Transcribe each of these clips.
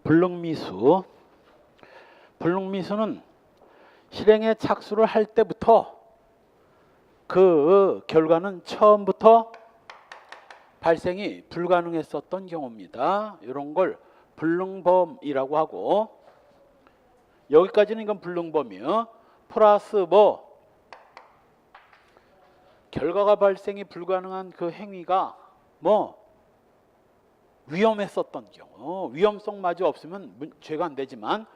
불능미수. 불능미수는 실행에 착수를 할 때부터 그 결과는 처음부터 발생이 불가능했었던 경우입니다. 이런 걸 불능범이라고 하고, 여기까지는 이건 불능범이요. 플러스 뭐 결과가 발생이 불가능한 그 행위가 뭐 위험했었던 경우, 위험성마저 없으면 죄가 안 되지만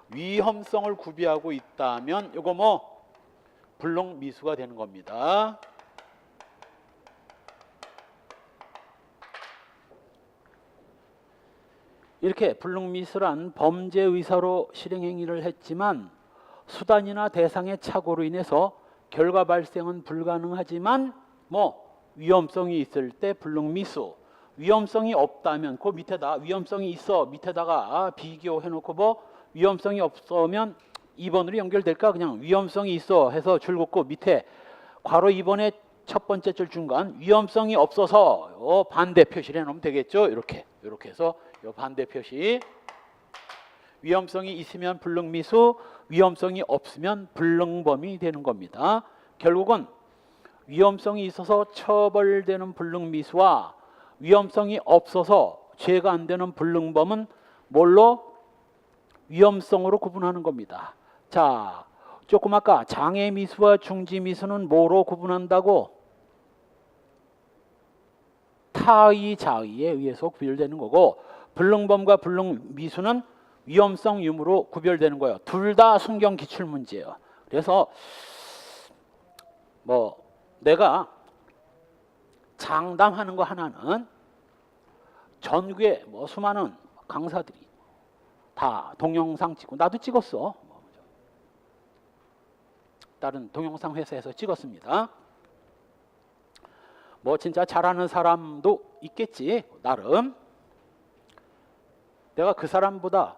위험성을 구비하고 있다면 이거 뭐 불능미수가 되는 겁니다. 이렇게 불능미수란 범죄 의사로 실행행위를 했지만 수단이나 대상의 착오로 인해서 결과 발생은 불가능하지만 뭐 위험성이 있을 때 불능미수, 위험성이 없다면 그 밑에다 위험성이 있어 밑에다가 비교해놓고 뭐 위험성이 없으면 2번으로 연결될까? 그냥 위험성이 있어 해서 줄 긋고 밑에 괄호 2번에 첫 번째 줄 중간 위험성이 없어서 요 반대 표시를 해놓으면 되겠죠. 이렇게 해서 요 반대 표시. 위험성이 있으면 불능미수, 위험성이 없으면 불능범이 되는 겁니다. 결국은 위험성이 있어서 처벌되는 불능미수와 위험성이 없어서 죄가 안 되는 불능범은 뭘로? 위험성으로 구분하는 겁니다. 자, 조금 아까 장애미수와 중지미수는 뭐로 구분한다고? 타의, 자의에 의해서 구별되는 거고, 불능범과 불능미수는 위험성 유무로 구별되는 거예요. 둘 다 순경 기출문제예요. 그래서 뭐 내가 장담하는 거 하나는 전국에 뭐 수많은 강사들이 다 동영상 찍고, 나도 찍었어. 다른 동영상 회사에서 찍었습니다. 뭐 진짜 잘하는 사람도 있겠지, 나름. 내가 그 사람보다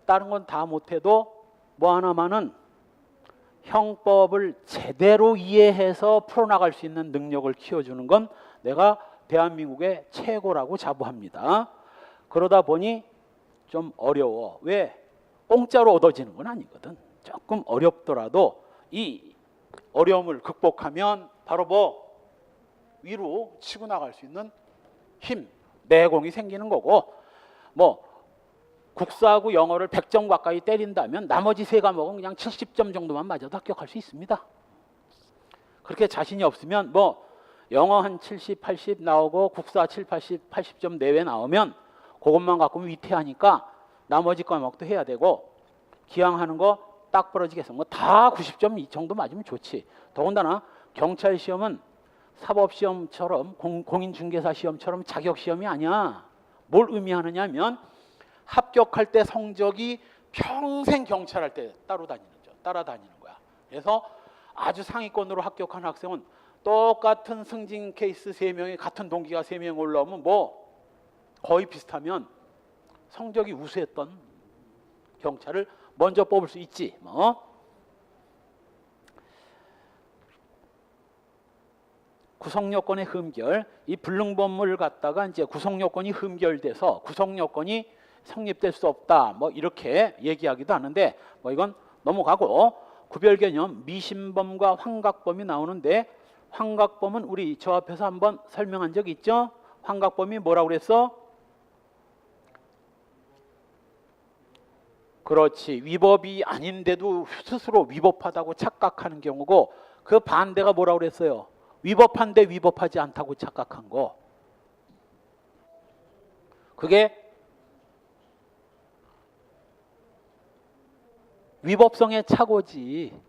다른 건 다 못해도 뭐 하나만은 형법을 제대로 이해해서 풀어나갈 수 있는 능력을 키워주는 건 내가 대한민국의 최고라고 자부합니다. 그러다 보니 좀 어려워. 왜? 공짜로 얻어지는 건 아니거든. 조금 어렵더라도 이 어려움을 극복하면 바로 뭐 위로 치고 나갈 수 있는 힘, 내공이 생기는 거고, 뭐 국사하고 영어를 100점 가까이 때린다면 나머지 세 과목은 그냥 70점 정도만 맞아도 합격할 수 있습니다. 그렇게 자신이 없으면 뭐 영어 한 70, 80 나오고 국사 7, 80, 80점 내외 나오면 그것만 갖고는 위태하니까 나머지 과목도 해야 되고, 기왕하는 거 딱 벌어지겠어. 뭐 다 90점 이 정도 맞으면 좋지. 더군다나 경찰 시험은 사법시험처럼 공인중개사 시험처럼 자격시험이 아니야. 뭘 의미하느냐면 합격할 때 성적이 평생 경찰할 때 따라다니는 거야. 그래서 아주 상위권으로 합격한 학생은 똑같은 승진 케이스 3명이 같은 동기가 3명 올라오면 뭐 거의 비슷하면 성적이 우수했던 경찰을 먼저 뽑을 수 있지. 뭐 구성요건의 흠결, 이 불능범을 갖다가 이제 구성요건이 흠결돼서 구성요건이 성립될 수 없다, 뭐 이렇게 얘기하기도 하는데 뭐 이건 넘어가고, 구별개념 미신범과 환각범이 나오는데, 환각범은 우리 저 앞에서 한번 설명한 적 있죠? 환각범이 뭐라고 그랬어? 그렇지, 위법이 아닌데도 스스로 위법하다고 착각하는 경우고, 그 반대가 뭐라고 그랬어요? 위법한데 위법하지 않다고 착각한 거. 그게 위법성의 착오지.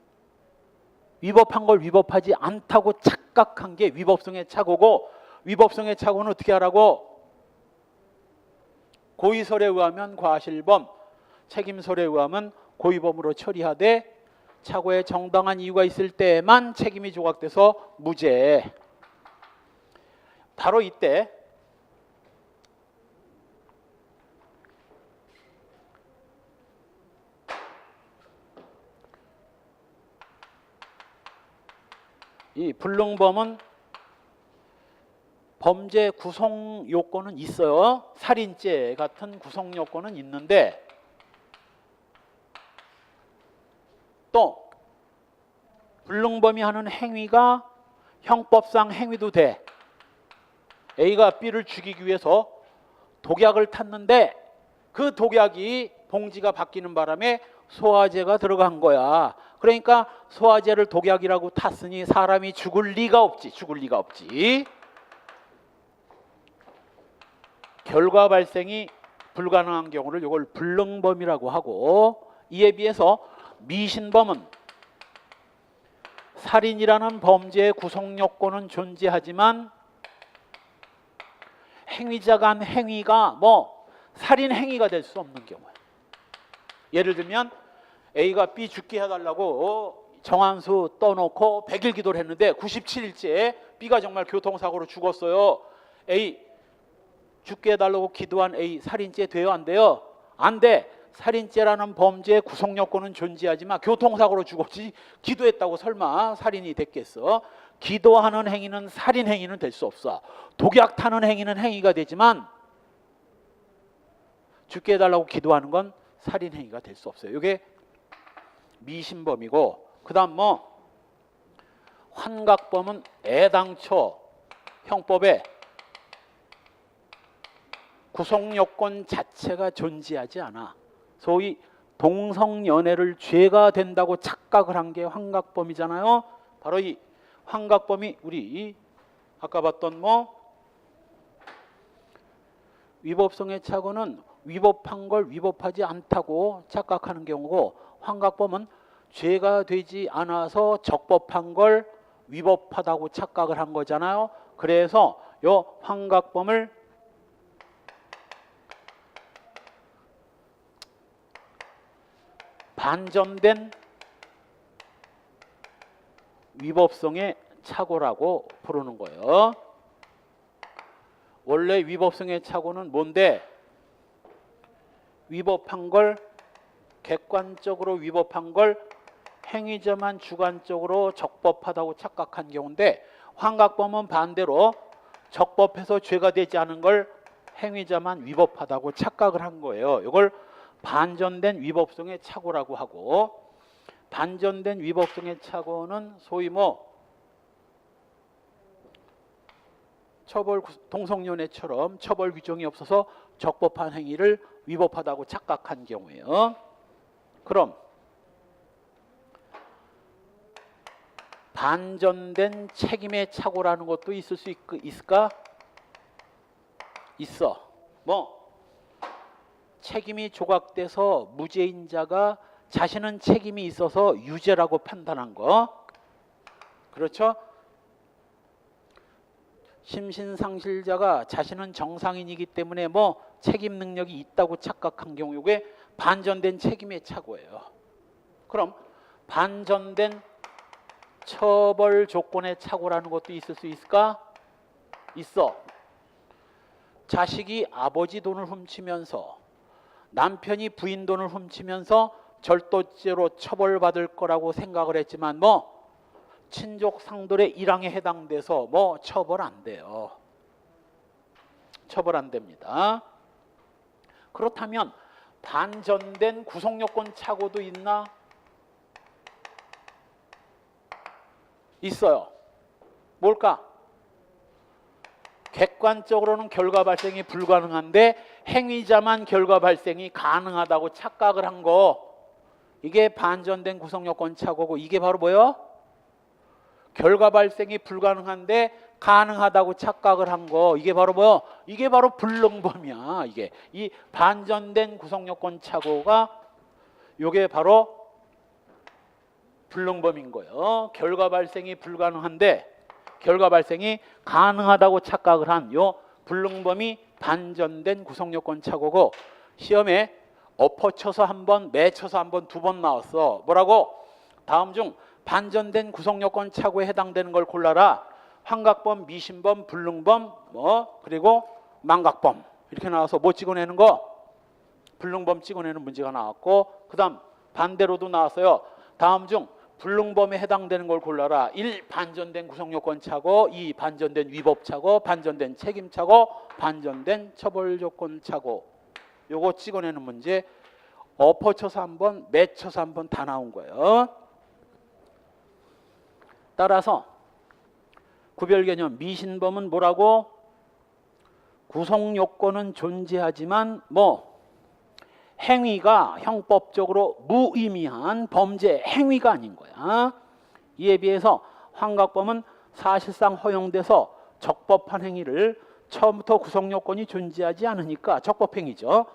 위법한 걸 위법하지 않다고 착각한 게 위법성의 착오고, 위법성의 착오는 어떻게 하라고? 고의설에 의하면 과실범, 책임설에 의하면 고의범으로 처리하되 착오에 정당한 이유가 있을 때만 책임이 조각돼서 무죄. 바로 이때 이 불능범은 범죄 구성 요건은 있어요. 살인죄 같은 구성 요건은 있는데 또 불능범이 하는 행위가 형법상 행위도 돼. A가 B를 죽이기 위해서 독약을 탔는데 그 독약이 봉지가 바뀌는 바람에 소화제가 들어간 거야. 그러니까 소화제를 독약이라고 탔으니 사람이 죽을 리가 없지. 죽을 리가 없지. 결과 발생이 불가능한 경우를 이걸 불능범이라고 하고, 이에 비해서 미신범은 살인이라는 범죄의 구성 요건은 존재하지만 행위자가 한 행위가 살인 행위가 될 수 없는 경우야. 예를 들면 A가 B 죽게 해달라고 정한수 떠놓고 100일 기도를 했는데 97일째 B가 정말 교통사고로 죽었어요. A 죽게 해달라고 기도한 A 살인죄 돼요? 안 돼요? 안 돼. 살인죄라는 범죄의 구성 요건은 존재하지만 교통사고로 죽었지 기도했다고 설마 살인이 됐겠어? 기도하는 행위는 살인 행위는 될 수 없어. 독약 타는 행위는 행위가 되지만 죽게 해달라고 기도하는 건 살인 행위가 될 수 없어요. 이게 미신범이고, 그다음 환각범은 애당초 형법에 구성 요건 자체가 존재하지 않아. 소위 동성연애를 죄가 된다고 착각을 한 게 환각범이잖아요. 바로 이 환각범이 우리 아까 봤던 위법성의 착오는 위법한 걸 위법하지 않다고 착각하는 경우고, 환각범은 죄가 되지 않아서 적법한 걸 위법하다고 착각을 한 거잖아요. 그래서 요 환각범을 반전된 위법성의 착오라고 부르는 거예요. 원래 위법성의 착오는 뭔데? 위법한 걸, 객관적으로 위법한 걸 행위자만 주관적으로 적법하다고 착각한 경우인데, 환각범은 반대로 적법해서 죄가 되지 않은 걸 행위자만 위법하다고 착각을 한 거예요. 이걸 반전된 위법성의 착오라고 하고, 반전된 위법성의 착오는 소위 동성연애처럼 처벌 규정이 없어서 적법한 행위를 위법하다고 착각한 경우예요. 그럼 반전된 책임의 착오라는 것도 있을 수 있을까? 있어. 책임이 조각돼서 무죄인자가 자신은 책임이 있어서 유죄라고 판단한 거. 그렇죠? 심신상실자가 자신은 정상인이기 때문에 책임 능력이 있다고 착각한 경우, 이게 반전된 책임의 착오예요. 그럼 반전된 처벌 조건의 착오라는 것도 있을 수 있을까? 있어. 자식이 아버지 돈을 훔치면서 남편이 부인 돈을 훔치면서 절도죄로 처벌받을 거라고 생각을 했지만 친족 상돌의 일항에 해당돼서 처벌 안 돼요. 처벌 안 됩니다. 그렇다면 반전된 구성요건 착오도 있나? 있어요. 뭘까? 객관적으로는 결과 발생이 불가능한데 행위자만 결과 발생이 가능하다고 착각을 한 거, 이게 반전된 구성요건 착오고, 이게 바로 뭐예요? 결과 발생이 불가능한데 가능하다고 착각을 한 거, 이게 바로 뭐예요? 이게 바로 불능범이야. 이게 이 반전된 구성요건 착오가 이게 바로 불능범인 거예요. 결과 발생이 불가능한데 결과 발생이 가능하다고 착각을 한 요 불능범이 반전된 구성요건 착오고, 시험에 엎어쳐서 한 번, 매쳐서 한 번, 두 번 나왔어. 뭐라고? 다음 중 반전된 구성요건 착오에 해당되는 걸 골라라. 환각범, 미신범, 불능범, 그리고 망각범, 이렇게 나와서 찍어내는 거? 불능범 찍어내는 문제가 나왔고, 그 다음 반대로도 나왔어요. 다음 중 불능범에 해당되는 걸 골라라. 1. 반전된 구성요건 차고, 2. 반전된 위법 차고, 반전된 책임 차고, 반전된 처벌 조건 차고. 요거 찍어내는 문제 엎어쳐서 한번, 맺혀서 한번 다 나온 거예요. 따라서 구별 개념 미신범은 뭐라고? 구성요건은 존재하지만 행위가 형법적으로 무의미한 범죄 행위가 아닌 거야. 이에 비해서 환각범은 사실상 허용돼서 적법한 행위를 처음부터 구성요건이 존재하지 않으니까 적법행위죠.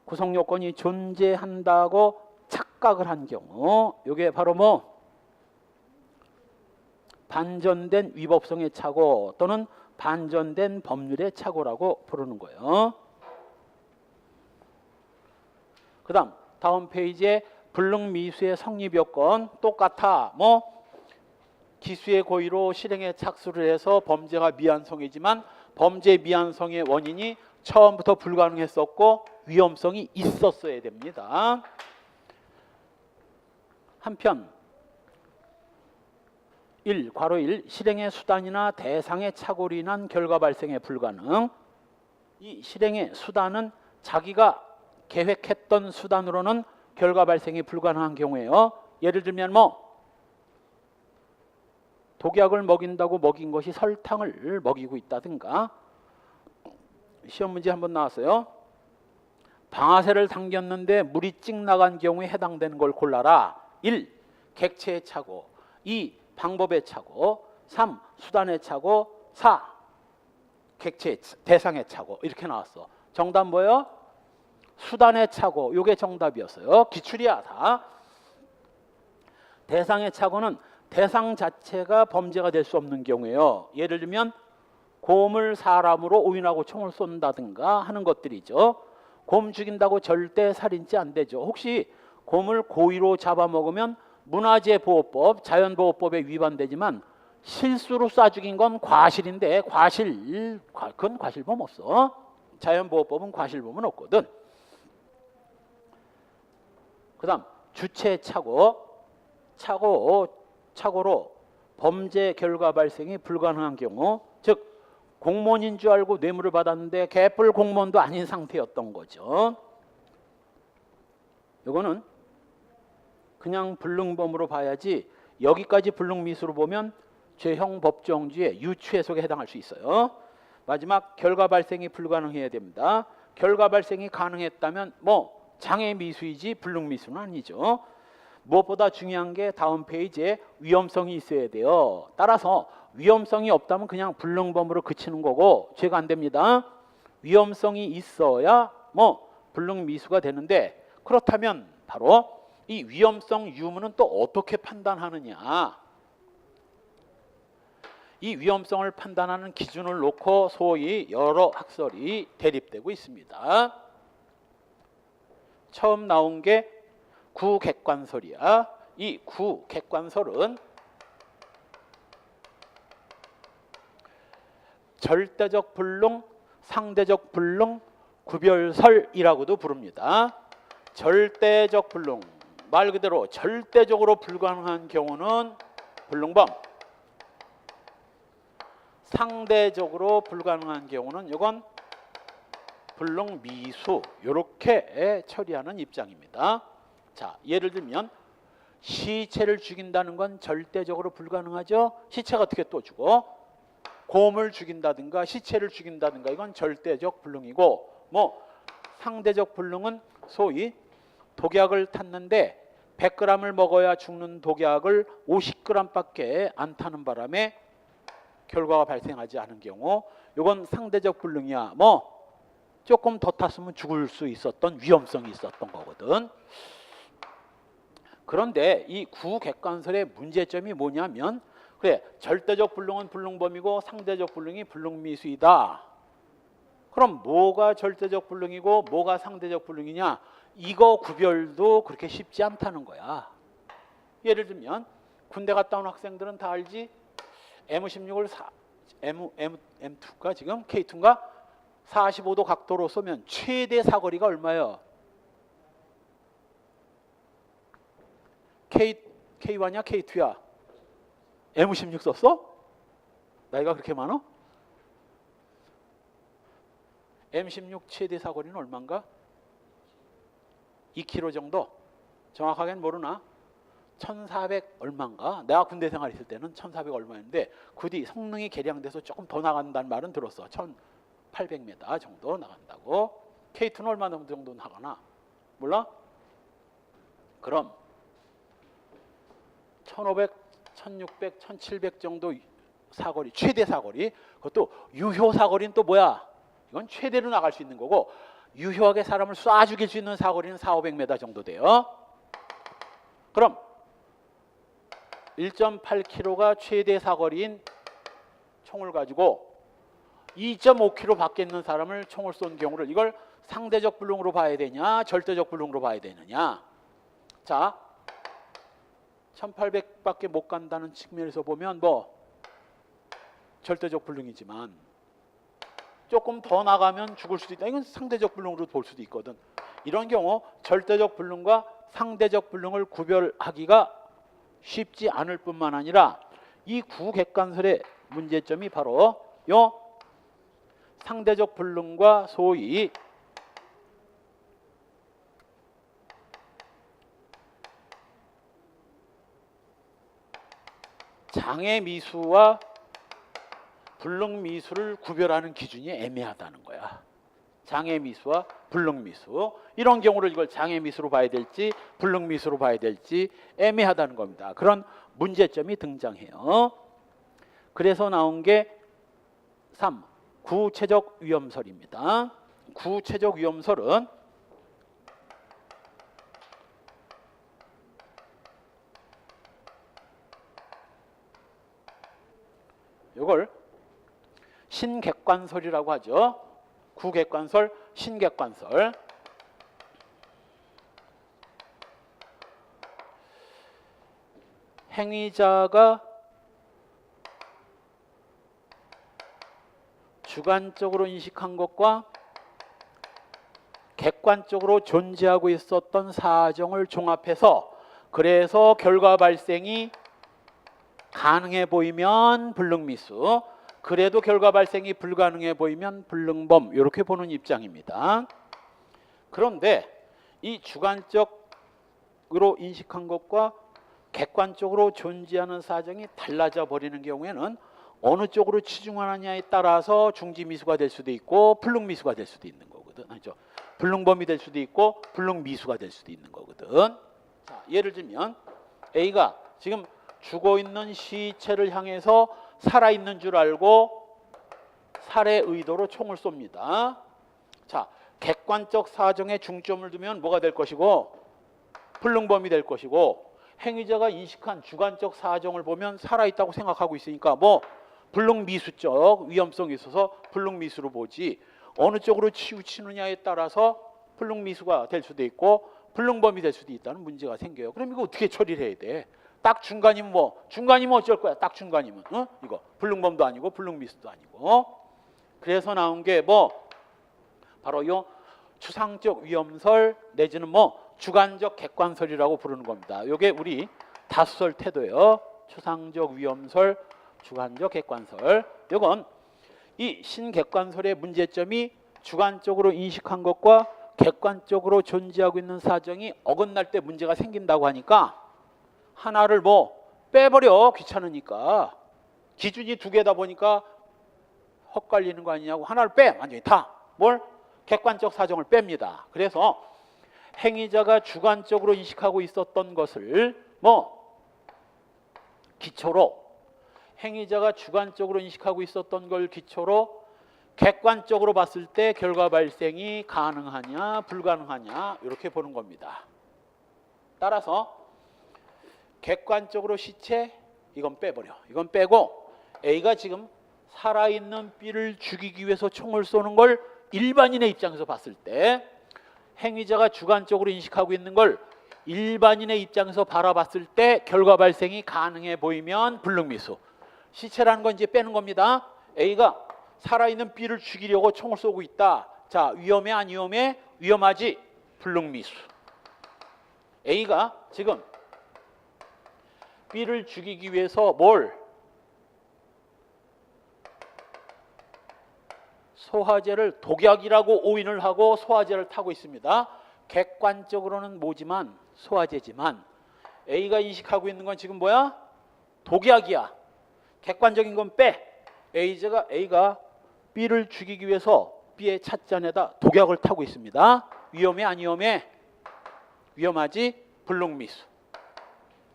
구성요건이 존재한다고 착각을 한 경우 이게 바로 반전된 위법성의 착오 또는 반전된 법률의 착오라고 부르는 거예요. 그 다음 페이지에 불능미수의 성립요건 똑같아. 기수의 고의로 실행에 착수를 해서 범죄가 미완성이지만 범죄 미완성의 원인이 처음부터 불가능했었고 위험성이 있었어야 됩니다. 한편 1. 괄호 1. 실행의 수단이나 대상의 착오로 인한 결과 발생에 불가능. 이 실행의 수단은 자기가 계획했던 수단으로는 결과 발생이 불가능한 경우에요. 예를 들면 독약을 먹인다고 먹인 것이 설탕을 먹이고 있다든가. 시험 문제 한번 나왔어요. 방아쇠를 당겼는데 물이 찍 나간 경우에 해당되는 걸 골라라. 1. 객체의 착오, 2. 방법의 착오, 3. 수단의 착오, 4. 객체의 대상의 착오. 이렇게 나왔어. 정답 뭐예요? 수단의 착오. 이게 정답이었어요. 기출이야 다. 대상의 착오는 대상 자체가 범죄가 될 수 없는 경우에요. 예를 들면 곰을 사람으로 오인하고 총을 쏜다든가 하는 것들이죠. 곰 죽인다고 절대 살인죄 안 되죠. 혹시 곰을 고의로 잡아먹으면 문화재보호법, 자연보호법에 위반되지만 실수로 쏴 죽인 건 과실인데 그건 과실범 없어. 자연보호법은 과실범은 없거든. 그 다음 주체 착오로 범죄 결과 발생이 불가능한 경우, 즉 공무원인 줄 알고 뇌물을 받았는데 개뿔 공무원도 아닌 상태였던 거죠. 이거는 그냥 불능범으로 봐야지 여기까지 불능미수로 보면 죄형 법정주의 유추해석에 해당할 수 있어요. 마지막 결과 발생이 불가능해야 됩니다. 결과 발생이 가능했다면 장애 미수이지 불능미수는 아니죠. 무엇보다 중요한 게 다음 페이지에 위험성이 있어야 돼요. 따라서 위험성이 없다면 그냥 불능범으로 그치는 거고 죄가 안 됩니다. 위험성이 있어야 불능미수가 되는데, 그렇다면 바로 이 위험성 유무는 또 어떻게 판단하느냐. 이 위험성을 판단하는 기준을 놓고 소위 여러 학설이 대립되고 있습니다. 처음 나온 게 구객관설이야. 이 구객관설은 절대적 불능, 상대적 불능, 구별설이라고도 부릅니다. 절대적 불능, 말 그대로 절대적으로 불가능한 경우는 불능범, 상대적으로 불가능한 경우는 이건 불능미수, 이렇게 처리하는 입장입니다. 자, 예를 들면 시체를 죽인다는 건 절대적으로 불가능하죠. 시체가 어떻게 또 죽어? 곰을 죽인다든가 시체를 죽인다든가 이건 절대적 불능이고, 상대적 불능은 소위 독약을 탔는데 100g을 먹어야 죽는 독약을 50g밖에 안 타는 바람에 결과가 발생하지 않은 경우, 이건 상대적 불능이야. 조금 더 탔으면 죽을 수 있었던 위험성이 있었던 거거든. 그런데 이 구객관설의 문제점이 뭐냐면, 그래, 절대적 불능은 불능범이고 상대적 불능이 불능미수이다. 그럼 뭐가 절대적 불능이고 뭐가 상대적 불능이냐? 이거 구별도 그렇게 쉽지 않다는 거야. 예를 들면 군대 갔다 온 학생들은 다 알지? M16을 M2가 지금 K2인가? 45도 각도로 쏘면 최대 사거리가 얼마예요? K1이야 K2야? M16 썼어? 나이가 그렇게 많아? M16 최대 사거리는 얼마인가? 2km 정도? 정확하게는 모르나? 1400 얼마인가? 내가 군대 생활했을 때는 1400 얼마였는데 그 뒤 성능이 개량돼서 조금 더 나간다는 말은 들었어. 1800m 정도 나간다고. K2는 얼마 정도 나가나? 몰라? 그럼 1500, 1600, 1700 정도 사거리, 최대 사거리. 그것도 유효 사거리는 또 뭐야? 이건 최대로 나갈 수 있는 거고 유효하게 사람을 쏴 죽일 수 있는 사거리는 400~500m 정도 돼요. 그럼 1.8km가 최대 사거리인 총을 가지고 2.5km 밖에 있는 사람을 총을 쏜 경우를 이걸 상대적 불능으로 봐야 되냐 절대적 불능으로 봐야 되느냐. 자, 1800밖에 못 간다는 측면에서 보면 뭐 절대적 불능이지만 조금 더 나가면 죽을 수도 있다. 이건 상대적 불능으로 볼 수도 있거든. 이런 경우 절대적 불능과 상대적 불능을 구별하기가 쉽지 않을 뿐만 아니라 이 구객관설의 문제점이 바로 요 상대적 불능과 소위 장애미수와 불능미수를 구별하는 기준이 애매하다는 거야. 장애미수와 불능미수. 이런 경우를 이걸 장애미수로 봐야 될지 불능미수로 봐야 될지 애매하다는 겁니다. 그런 문제점이 등장해요. 그래서 나온 게 3. 구체적 위험설입니다. 구체적 위험설은 이걸 신객관설이라고 하죠. 구객관설, 신객관설. 행위자가 주관적으로 인식한 것과 객관적으로 존재하고 있었던 사정을 종합해서 그래서 결과 발생이 가능해 보이면 불능미수, 그래도 결과 발생이 불가능해 보이면 불능범, 이렇게 보는 입장입니다. 그런데 이 주관적으로 인식한 것과 객관적으로 존재하는 사정이 달라져 버리는 경우에는 어느 쪽으로 치중하느냐에 따라서 중지미수가 될 수도 있고 불능미수가 될 수도 있는 거거든. 아니죠. 불능범이 될 수도 있고 불능미수가 될 수도 있는 거거든. 자, 예를 들면 A가 지금 죽어 있는 시체를 향해서 살아있는 줄 알고 살해 의도로 총을 쏩니다. 자, 객관적 사정에 중점을 두면 뭐가 될 것이고 불능범이 될 것이고, 행위자가 인식한 주관적 사정을 보면 살아있다고 생각하고 있으니까 뭐 불능미수적 위험성이 있어서 불능미수로 보지, 어느 쪽으로 치우치느냐에 따라서 불능미수가 될 수도 있고 불능범이 될 수도 있다는 문제가 생겨요. 그럼 이거 어떻게 처리를 해야 돼? 딱 중간이면 뭐? 중간이면 어쩔 거야? 딱 중간이면 이거 불능범도 아니고 불능미수도 아니고. 그래서 나온 게 뭐 바로 요 추상적 위험설 내지는 뭐 주관적 객관설이라고 부르는 겁니다. 요게 우리 다수설 태도예요. 추상적 위험설, 주관적 객관설. 요건 이 신객관설의 문제점이 주관적으로 인식한 것과 객관적으로 존재하고 있는 사정이 어긋날 때 문제가 생긴다고 하니까 하나를 뭐 빼버려, 귀찮으니까. 기준이 두 개다 보니까 헛갈리는 거 아니냐고 하나를 빼, 완전히 다. 뭘? 객관적 사정을 뺍니다. 그래서 행위자가 주관적으로 인식하고 있었던 것을 뭐 기초로, 행위자가 주관적으로 인식하고 있었던 걸 기초로 객관적으로 봤을 때 결과 발생이 가능하냐 불가능하냐 이렇게 보는 겁니다. 따라서 객관적으로 시체 이건 빼버려. 이건 빼고 A가 지금 살아있는 B를 죽이기 위해서 총을 쏘는 걸 일반인의 입장에서 봤을 때, 행위자가 주관적으로 인식하고 있는 걸 일반인의 입장에서 바라봤을 때 결과 발생이 가능해 보이면 불능미수. 시체라는 건 이제 빼는 겁니다. A가 살아있는 B를 죽이려고 총을 쏘고 있다. 자, 위험해 안 위험해? 위험하지. 불능미수. A가 지금 B를 죽이기 위해서 뭘? 소화제를 독약이라고 오인을 하고 소화제를 타고 있습니다. 객관적으로는 뭐지만 소화제지만 A가 인식하고 있는 건 지금 뭐야? 독약이야. 객관적인 건 빼. A가 B를 죽이기 위해서 B의 찻잔에다 독약을 타고 있습니다. 위험해 안 위험해? 위험하지? 불능미수.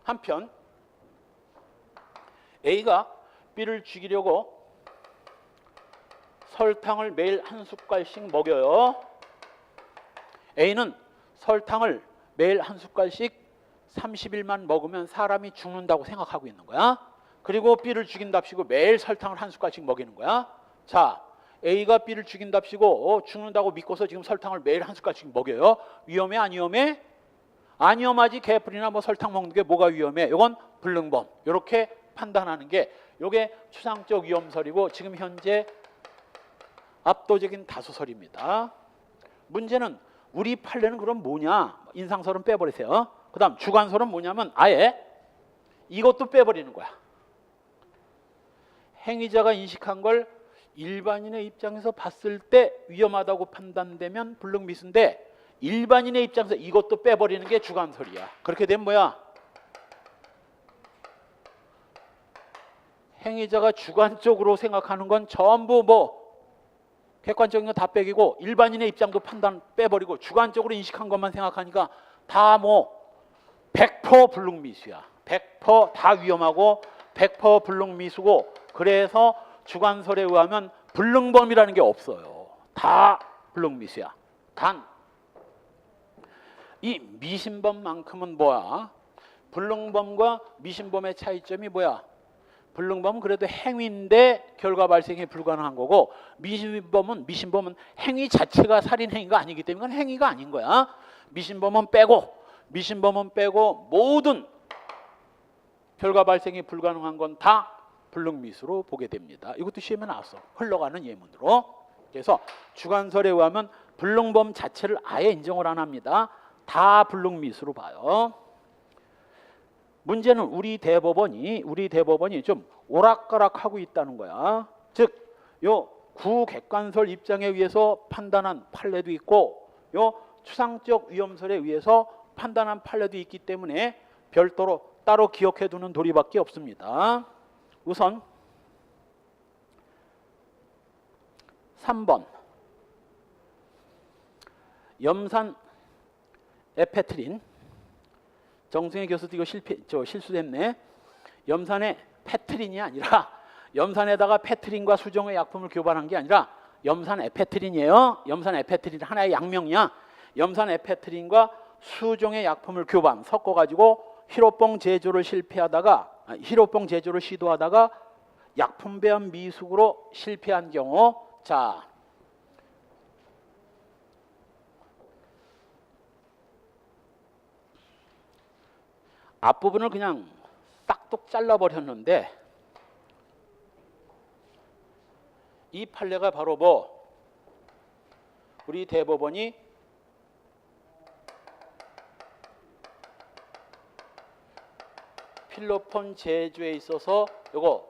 한편 A가 B를 죽이려고 설탕을 매일 한 숟갈씩 먹여요. A는 설탕을 매일 한 숟갈씩 30일만 먹으면 사람이 죽는다고 생각하고 있는 거야. 그리고 B를 죽인답시고 매일 설탕을 한 숟갈씩 먹이는 거야. 자, A가 B를 죽인답시고 죽는다고 믿고서 지금 설탕을 매일 한 숟갈씩 먹여요. 위험해 안 위험해? 안 위험하지. 개풀이나 뭐 설탕 먹는 게 뭐가 위험해? 이건 불능범. 이렇게 판단하는 게 이게 추상적 위험설이고 지금 현재 압도적인 다수설입니다. 문제는 우리 판례는 그럼 뭐냐? 인상설은 빼버리세요. 그 다음 주관설은 뭐냐면 아예 이것도 빼버리는 거야. 행위자가 인식한 걸 일반인의 입장에서 봤을 때 위험하다고 판단되면 불능미수인데 일반인의 입장에서 이것도 빼버리는 게 주관설이야. 그렇게 되면 뭐야? 행위자가 주관적으로 생각하는 건 전부 뭐 객관적인 건 다 빼기고 일반인의 입장도 판단 빼버리고 주관적으로 인식한 것만 생각하니까 다 뭐 100% 불능미수야. 100% 다 위험하고 100% 불능미수고 그래서 주관설에 의하면 불능범이라는 게 없어요. 다 불능미수야. 단 이 미신범만큼은 뭐야? 불능범과 미신범의 차이점이 뭐야? 불능범은 그래도 행위인데 결과 발생이 불가능한 거고 미신범은 행위 자체가 살인 행위가 아니기 때문에 그건 행위가 아닌 거야. 미신범은 빼고 모든 결과 발생이 불가능한 건 다 불능미수로 보게 됩니다. 이것도 시험에 나왔어. 흘러가는 예문으로. 그래서 주관설에 의하면 불능범 자체를 아예 인정을 안 합니다. 다 불능미수로 봐요. 문제는 우리 대법원이 좀 오락가락하고 있다는 거야. 즉, 요 구객관설 입장에 의해서 판단한 판례도 있고, 요 추상적 위험설에 의해서 판단한 판례도 있기 때문에 별도로 따로 기억해 두는 도리밖에 없습니다. 우선 3번 염산 에페트린. 정승혜 교수도 이거 실수됐네. 염산에 페트린이 아니라 염산에다가 페트린과 수정의 약품을 교반한 게 아니라 염산 에페트린이에요. 염산 에페트린 하나의 약명이야. 염산 에페트린과 수정의 약품을 섞어가지고 히로뽕 제조를 시도하다가 약품 배합 미숙으로 실패한 경우, 자, 앞부분을 그냥 싹둑 잘라버렸는데 이 판례가 바로 뭐 우리 대법원이 필로폰 제조에 있어서 요거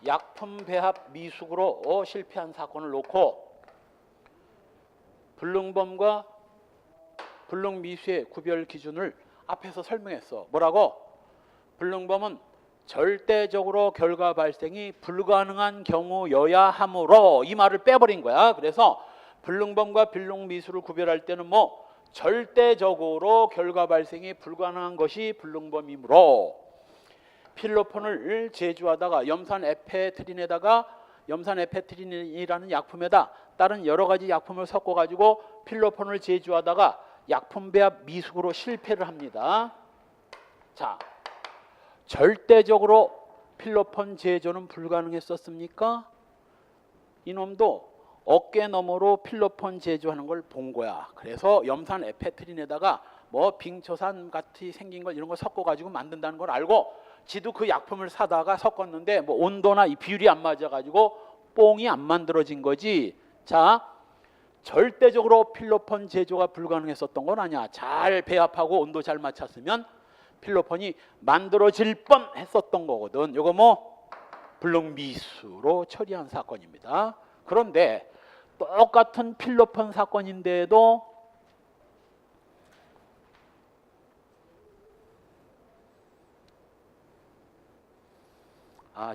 약품 배합 미숙으로 실패한 사건을 놓고 불능범과 불능미수의 구별 기준을 앞에서 설명했어. 뭐라고? 불능범은 절대적으로 결과 발생이 불가능한 경우여야 하므로 이 말을 빼버린 거야. 그래서 불능범과 불능미수를 구별할 때는 뭐 절대적으로 결과 발생이 불가능한 것이 불능범이므로 필로폰을 제조하다가 염산 에페트린이라는 약품에다 다른 여러 가지 약품을 섞어가지고 필로폰을 제조하다가 약품 배합 미숙으로 실패를 합니다. 자, 절대적으로 필로폰 제조는 불가능했었습니까? 이놈도 어깨 너머로 필로폰 제조하는 걸 본 거야. 그래서 염산 에페트린에다가 뭐 빙초산 같이 생긴 걸 이런 걸 섞어가지고 만든다는 걸 알고 지도 그 약품을 사다가 섞었는데 뭐 온도나 이 비율이 안 맞아가지고 뽕이 안 만들어진 거지. 자, 절대적으로 필로폰 제조가 불가능했었던 건 아니야. 잘 배합하고 온도 잘 맞췄으면 필로폰이 만들어질 뻔했었던 거거든. 이거 뭐 불능미수로 처리한 사건입니다. 그런데 똑같은 필로폰 사건인데도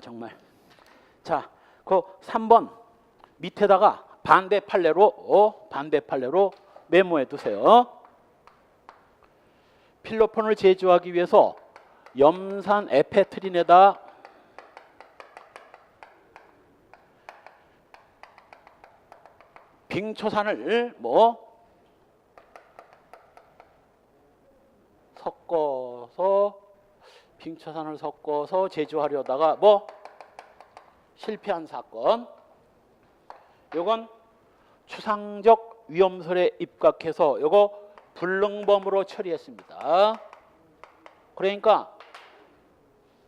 정말 자, 그 3번 밑에다가 반대 판례로 메모해 두세요. 필로폰을 제조하기 위해서 염산 에페트린에다 빙초산을 섞어서 제조하려다가 실패한 사건. 요건 추상적 위험설에 입각해서 요거 불능범으로 처리했습니다. 그러니까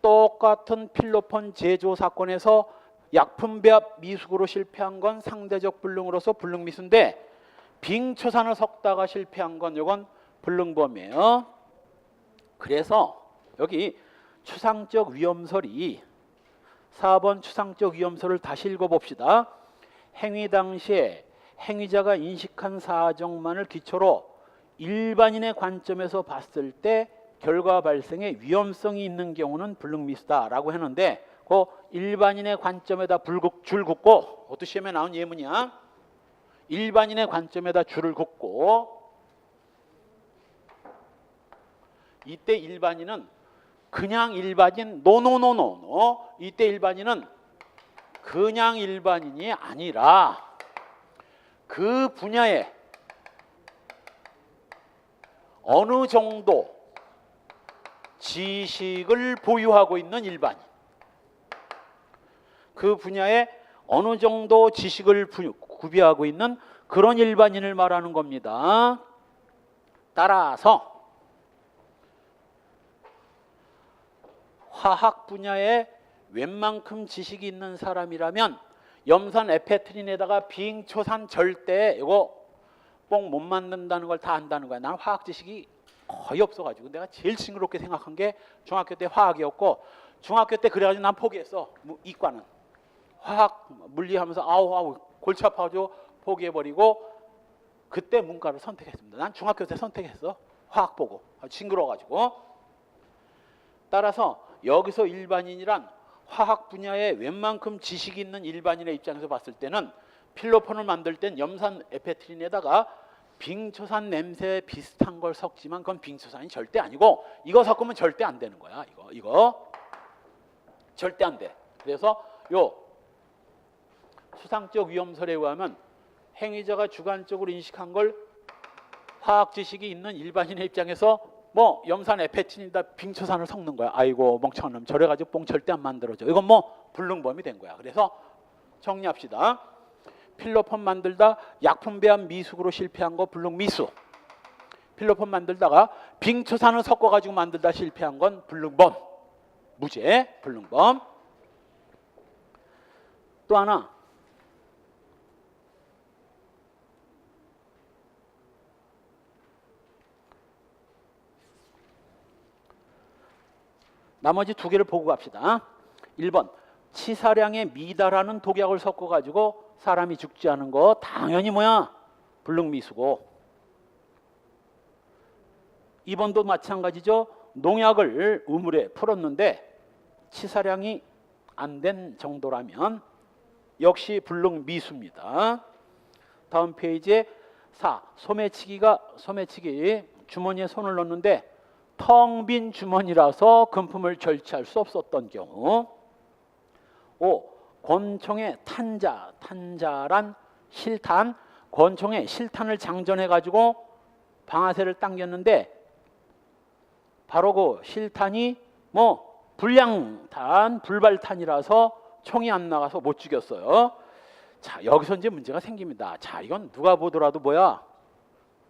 똑같은 필로폰 제조 사건에서 약품 배합 미숙으로 실패한 건 상대적 불능으로서 불능미수인데 빙초산을 섞다가 실패한 건 요건 불능범이에요. 그래서 여기 추상적 위험설이 4번 추상적 위험설을 다시 읽어봅시다. 행위 당시에 행위자가 인식한 사정만을 기초로 일반인의 관점에서 봤을 때 결과 발생에 위험성이 있는 경우는 불능미수다라고 했는데 그 일반인의 관점에다 줄 긋고 어떤 시험에 나온 예문이야. 일반인의 관점에다 줄을 긋고 이때 일반인은 그냥 일반인 노노노노노 이때 일반인은 그냥 일반인이 아니라 그 분야에 어느 정도 지식을 보유하고 있는 일반인, 그 분야에 어느 정도 지식을 구비하고 있는 그런 일반인을 말하는 겁니다. 따라서 화학 분야에 웬만큼 지식이 있는 사람이라면 염산 에페트린에다가 빙초산 절대 이거 뽕 못 만든다는 걸 다 안다는 거야. 나는 화학 지식이 거의 없어가지고 내가 제일 징그럽게 생각한 게 중학교 때 화학이었고 중학교 때 그래가지고 난 포기했어. 이과는 화학 물리하면서 아우 골치 아파가지고 포기해버리고 그때 문과를 선택했습니다. 난 중학교 때 선택했어. 화학 보고 징그러워가지고. 따라서 여기서 일반인이란 화학 분야에 웬만큼 지식이 있는 일반인의 입장에서 봤을 때는 필로폰을 만들 땐 염산 에페트린에다가 빙초산 냄새 비슷한 걸 섞지만 그건 빙초산이 절대 아니고 이거 섞으면 절대 안 되는 거야. 이거 절대 안 돼. 그래서 요 수상적 위험설에 의하면 행위자가 주관적으로 인식한 걸 화학 지식이 있는 일반인의 입장에서 염산 에페틴이다 빙초산을 섞는 거야. 아이고 멍청한 놈 저래가지고 뽕 절대 안 만들어져. 이건 불능범이 된 거야. 그래서 정리합시다. 필로폰 만들다 약품 배합 미숙으로 실패한 거 불능미수. 필로폰 만들다가 빙초산을 섞어가지고 만들다 실패한 건 불능범. 무죄 불능범. 또 하나 나머지 두 개를 보고 갑시다. 1번 치사량에 미달하는 독약을 섞어가지고 사람이 죽지 않은 거 당연히 불능미수고 2번도 마찬가지죠. 농약을 우물에 풀었는데 치사량이 안 된 정도라면 역시 불능미수입니다. 다음 페이지에 4. 소매치기 주머니에 손을 넣는데 텅 빈 주머니라서 금품을 절취할 수 없었던 경우. 5. 권총에 탄자란 실탄, 권총에 실탄을 장전해 가지고 방아쇠를 당겼는데 바로 그 실탄이 불량탄, 불발탄이라서 총이 안 나가서 못 죽였어요. 자, 여기서 이제 문제가 생깁니다. 자, 이건 누가 보더라도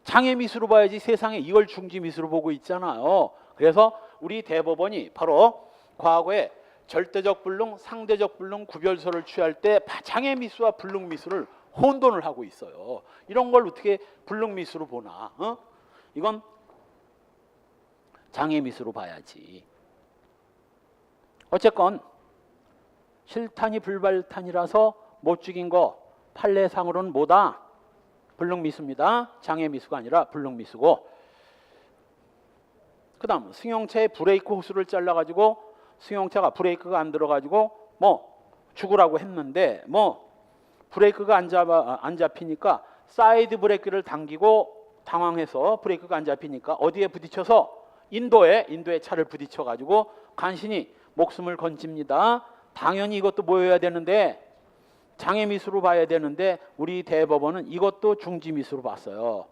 장애 미수로 봐야지 세상에 이걸 중지 미수로 보고 있잖아요. 그래서 우리 대법원이 바로 과거에 절대적 불능, 상대적 불능 구별서를 취할 때 장애 미수와 불능 미수를 혼돈을 하고 있어요. 이런 걸 어떻게 불능 미수로 보나? 이건 장애미수로 봐야지. 어쨌건 실탄이 불발탄이라서 못 죽인 거 판례상으로는 뭐다? 불능미수입니다. 장애미수가 아니라 불능미수고, 그 다음 승용차의 브레이크 호스를 잘라가지고 승용차가 브레이크가 안 들어가지고 뭐 죽으라고 했는데 뭐 브레이크가 안 잡히니까 사이드 브레이크를 당기고 당황해서 브레이크가 안 잡히니까 어디에 부딪혀서 인도에 차를 부딪혀가지고 간신히 목숨을 건집니다. 당연히 이것도 뭐여야 되는데 장애미수로 봐야 되는데 우리 대법원은 이것도 중지미수로 봤어요.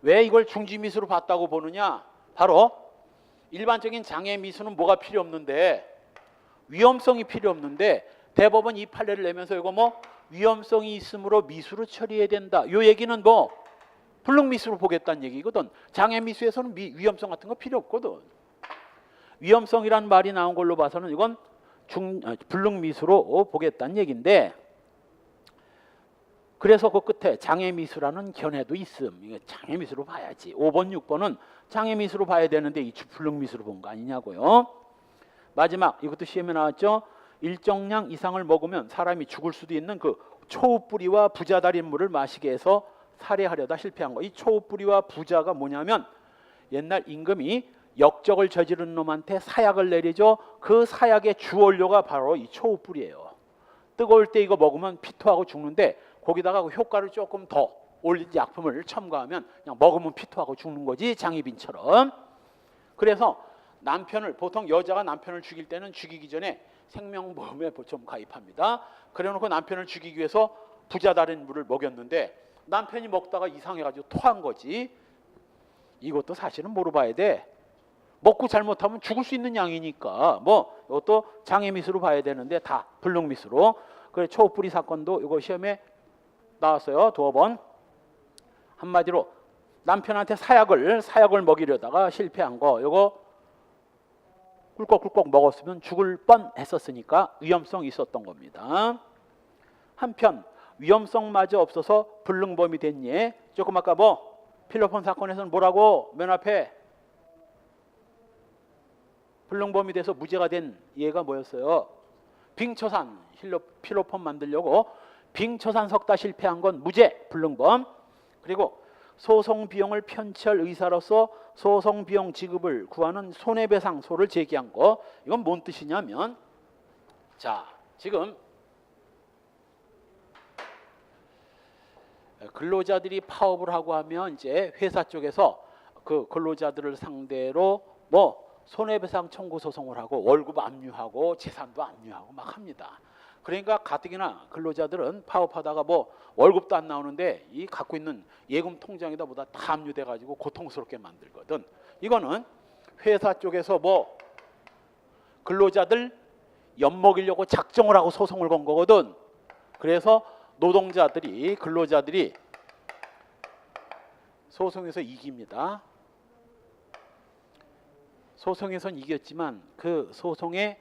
왜 이걸 중지미수로 봤다고 보느냐? 바로 일반적인 장애미수는 뭐가 필요 없는데 위험성이 필요 없는데 대법원 이 판례를 내면서 이거 뭐 위험성이 있으므로 미수로 처리해야 된다. 이 얘기는 뭐 불능미수로 보겠다는 얘기거든. 장애미수에서는 위험성 같은 거 필요 없거든. 위험성이란 말이 나온 걸로 봐서는 이건 불능미수로 보겠다는 얘기인데, 그래서 그 끝에 장애미수라는 견해도 있음. 이거 장애미수로 봐야지. 5번, 6번은 장애미수로 봐야 되는데 이 불능미수로 본 거 아니냐고요. 마지막 이것도 시험에 나왔죠. 일정량 이상을 먹으면 사람이 죽을 수도 있는 그 초우뿌리와 부자 달인 물을 마시게 해서 살해하려다 실패한 거. 이 초우뿌리와 부자가 뭐냐면 옛날 임금이 역적을 저지른 놈한테 사약을 내리죠. 그 사약의 주원료가 바로 이 초우뿌리예요. 뜨거울 때 이거 먹으면 피토하고 죽는데 거기다가 그 효과를 조금 더 올린 약품을 첨가하면 그냥 먹으면 피토하고 죽는 거지, 장희빈처럼. 그래서 남편을, 보통 여자가 남편을 죽일 때는 죽이기 전에 생명보험에 좀 가입합니다. 그래놓고 남편을 죽이기 위해서 부자 다른 물을 먹였는데 남편이 먹다가 이상해가지고 토한 거지. 이것도 사실은 뭐로 봐야 돼? 먹고 잘못하면 죽을 수 있는 양이니까 뭐 이것도 장애미수로 봐야 되는데 다 불능미수로. 그래, 초우뿌리 사건도 이거 시험에 나왔어요. 두어 번. 한마디로 남편한테 사약을 먹이려다가 실패한 거, 이거 꿀꺽꿀꺽 먹었으면 죽을 뻔했었으니까 위험성이 있었던 겁니다. 한편 위험성마저 없어서 불능범이 된 예, 조금 아까 뭐 필로폰 사건에서는 뭐라고 맨 앞에 불능범이 돼서 무죄가 된 예가 뭐였어요? 빙처산, 필로폰 만들려고 빙처산 섞다 실패한 건 무죄, 불능범. 그리고 소송 비용을 편취할 의사로서 소송 비용 지급을 구하는 손해배상소를 제기한 거, 이건 뭔 뜻이냐면, 자, 지금 근로자들이 파업을 하고 하면 이제 회사 쪽에서 그 근로자들을 상대로 뭐 손해배상 청구 소송을 하고 월급 압류하고 재산도 압류하고 막 합니다. 그러니까 가뜩이나 근로자들은 파업하다가 뭐 월급도 안 나오는데 이 갖고 있는 예금 통장에다 보다 다 압류돼 가지고 고통스럽게 만들거든. 이거는 회사 쪽에서 뭐 근로자들 엿먹이려고 작정을 하고 소송을 건 거거든. 그래서 노동자들이, 근로자들이 소송에서 이깁니다. 소송에선 이겼지만 그 소송에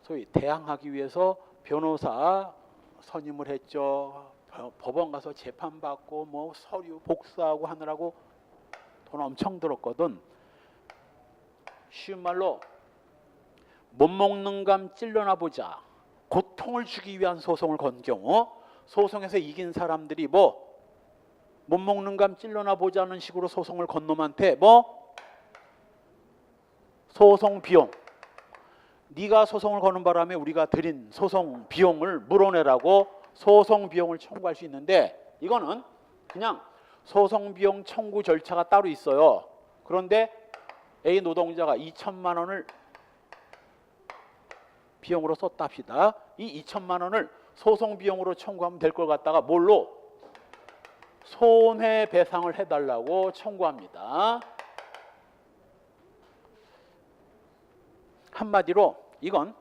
소위 대항하기 위해서 변호사 선임을 했죠. 법원 가서 재판받고 뭐 서류 복사하고 하느라고 돈 엄청 들었거든. 쉬운 말로 못 먹는 감 찔러나 보자, 고통을 주기 위한 소송을 건 경우 소송에서 이긴 사람들이 뭐 못 먹는 감 찔러나 보자는 식으로 소송을 건 놈한테 뭐 소송 비용, 네가 소송을 거는 바람에 우리가 드린 소송 비용을 물어내라고 소송 비용을 청구할 수 있는데, 이거는 그냥 소송 비용 청구 절차가 따로 있어요. 그런데 A 노동자가 2천만 원을 비용으로 썼다 합시다. 이 2천만 원을 소송 비용으로 청구하면 될 걸 갖다가 뭘로? 손해배상을 해달라고 청구합니다. 한마디로 이건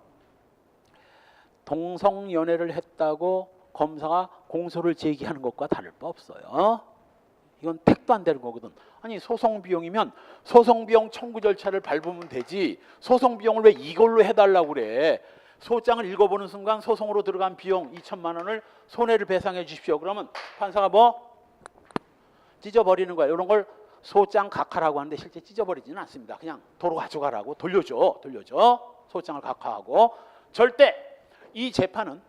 동성연애를 했다고 검사가 공소를 제기하는 것과 다를 바 없어요. 이건 택도 안 되는 거거든. 아니, 소송 비용이면 소송 비용 청구 절차를 밟으면 되지, 소송 비용을 왜 이걸로 해달라고 그래. 소장을 읽어보는 순간 소송으로 들어간 비용 2천만 원을 손해를 배상해 주십시오. 그러면 판사가 뭐 찢어버리는 거야. 이런 걸 소장 각하라고 하는데 실제 찢어버리지는 않습니다. 그냥 도로 가져가라고 돌려줘. 소장을 각하하고. 절대 이 재판은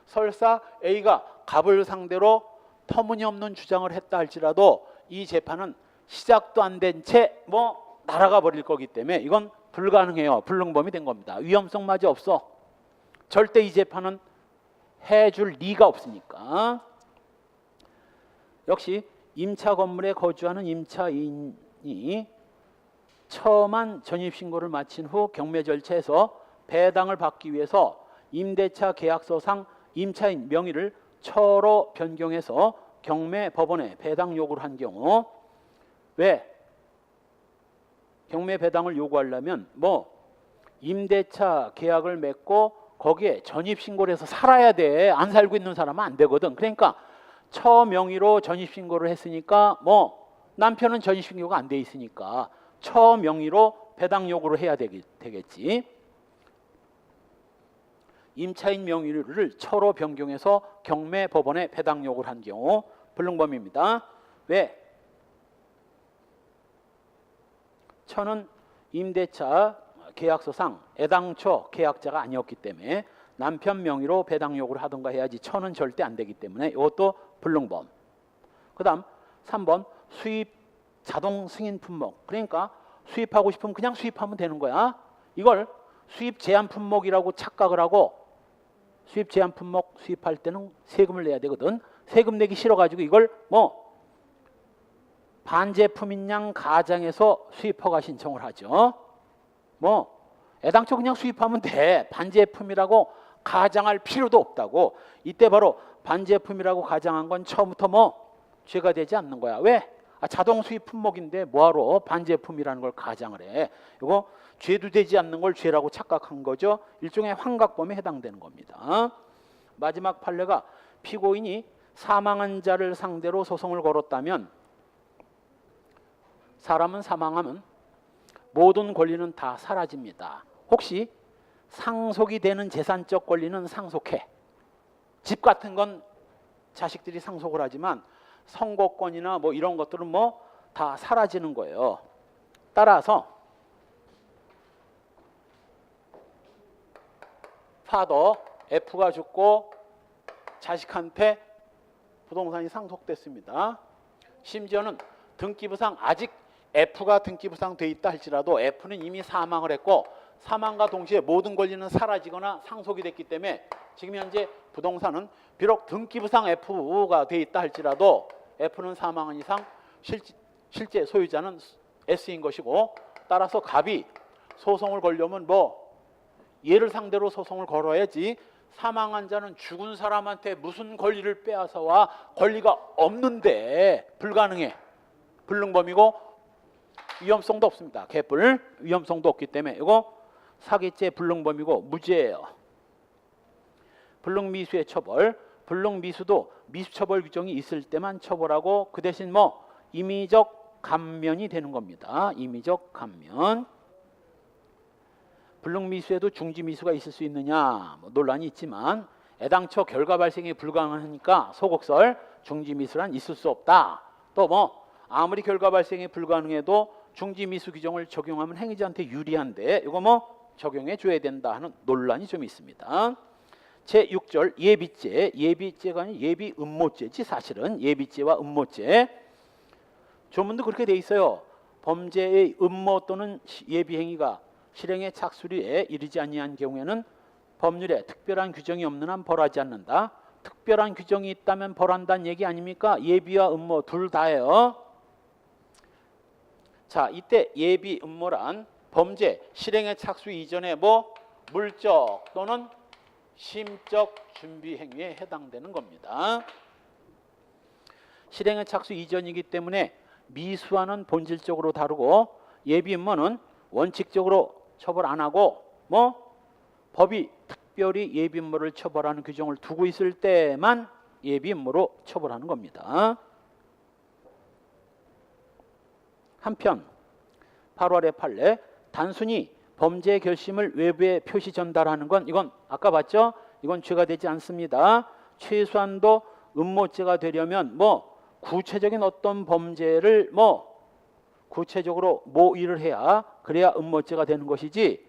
설사 A가 갑을 상대로 터무니없는 주장을 했다 할지라도 이 재판은 시작도 안 된 채 뭐 날아가 버릴 거기 때문에 이건 불가능해요. 불능범이 된 겁니다. 위험성마저 없어. 절대 이 재판은 해줄 리가 없으니까. 역시 임차 건물에 거주하는 임차인이 처음한 전입신고를 마친 후 경매 절차에서 배당을 받기 위해서 임대차 계약서상 임차인 명의를 처로 변경해서 경매 법원에 배당 요구를 한 경우, 왜 경매 배당을 요구하려면 뭐 임대차 계약을 맺고 거기에 전입신고를 해서 살아야 돼. 안 살고 있는 사람은 안 되거든. 그러니까 처 명의로 전입신고를 했으니까 뭐 남편은 전입신고가 안 돼 있으니까 처 명의로 배당 요구를 해야 되겠지. 임차인 명의를 처로 변경해서 경매 법원에 배당 요구를 한 경우 불능범입니다. 왜? 처는 임대차 계약서상 애당초 계약자가 아니었기 때문에 남편 명의로 배당 요구를 하던가 해야지 처는 절대 안 되기 때문에 이것도 불능범. 그 다음 3번 수입 자동 승인 품목. 그러니까 수입하고 싶으면 그냥 수입하면 되는 거야. 이걸 수입 제한 품목이라고 착각을 하고 수입 제한 품목 수입할 때는 세금을 내야 되거든. 세금 내기 싫어가지고 이걸 뭐 반제품인 양 가장해서 수입허가 신청을 하죠. 뭐 애당초 그냥 수입하면 돼. 반제품이라고 가장할 필요도 없다고. 이때 바로 반제품이라고 가장한 건 처음부터 뭐 죄가 되지 않는 거야. 왜? 자동 수입 품목인데 뭐하러 반제품이라는 걸 가장을 해. 이거 죄도 되지 않는 걸 죄라고 착각한 거죠. 일종의 환각범에 해당되는 겁니다. 마지막 판례가 피고인이 사망한 자를 상대로 소송을 걸었다면, 사람은 사망하면 모든 권리는 다 사라집니다. 혹시 상속이 되는 재산적 권리는 상속해. 집 같은 건 자식들이 상속을 하지만 선거권이나 뭐 이런 것들은 뭐 다 사라지는 거예요. 따라서 파더 F가 죽고 자식한테 부동산이 상속됐습니다. 심지어는 등기부상 아직 F가 등기부상 돼 있다 할지라도 F는 이미 사망을 했고 사망과 동시에 모든 권리는 사라지거나 상속이 됐기 때문에 지금 현재 부동산은 비록 등기부상 F가 돼 있다 할지라도 F는 사망한 이상 실제 소유자는 S인 것이고, 따라서 갑이 소송을 걸려면 뭐 얘를 상대로 소송을 걸어야지 사망한 자는 죽은 사람한테 무슨 권리를 빼앗아 와. 권리가 없는데 불가능해. 불능범이고 위험성도 없습니다. 개뿔 위험성도 없기 때문에 이거 사기죄 불능범이고 무죄예요. 불능미수의 처벌. 불능미수도 미수처벌 규정이 있을 때만 처벌하고 그 대신 뭐 임의적 감면이 되는 겁니다. 임의적 감면. 불능미수에도 중지미수가 있을 수 있느냐 뭐 논란이 있지만 애당초 결과 발생이 불가능하니까 소곡설 중지미수란 있을 수 없다. 또 뭐 아무리 결과 발생이 불가능해도 중지미수 규정을 적용하면 행위자한테 유리한데 이거 뭐 적용해 줘야 된다 하는 논란이 좀 있습니다. 제6절 예비죄. 예비죄가 아니라 예비음모죄지. 사실은 예비죄와 음모죄. 조문도 그렇게 돼 있어요. 범죄의 음모 또는 예비행위가 실행의 착수리에 이르지 아니한 경우에는 법률에 특별한 규정이 없는 한 벌하지 않는다. 특별한 규정이 있다면 벌한다는 얘기 아닙니까? 예비와 음모 둘 다예요. 자, 이때 예비 음모란 범죄 실행의 착수 이전에 뭐 물적 또는 심적 준비 행위에 해당되는 겁니다. 실행의 착수 이전이기 때문에 미수와는 본질적으로 다르고 예비 음모는 원칙적으로 처벌 안 하고 뭐 법이 특별히 예비 음모를 처벌하는 규정을 두고 있을 때만 예비 음모로 처벌하는 겁니다. 한편 8월의 판례 단순히 범죄 결심을 외부에 표시 전달하는 건 이건 아까 봤죠? 이건 죄가 되지 않습니다. 최소한도 음모죄가 되려면 뭐 구체적인 어떤 범죄를 뭐 구체적으로 뭐 일을 해야 그래야 음모죄가 되는 것이지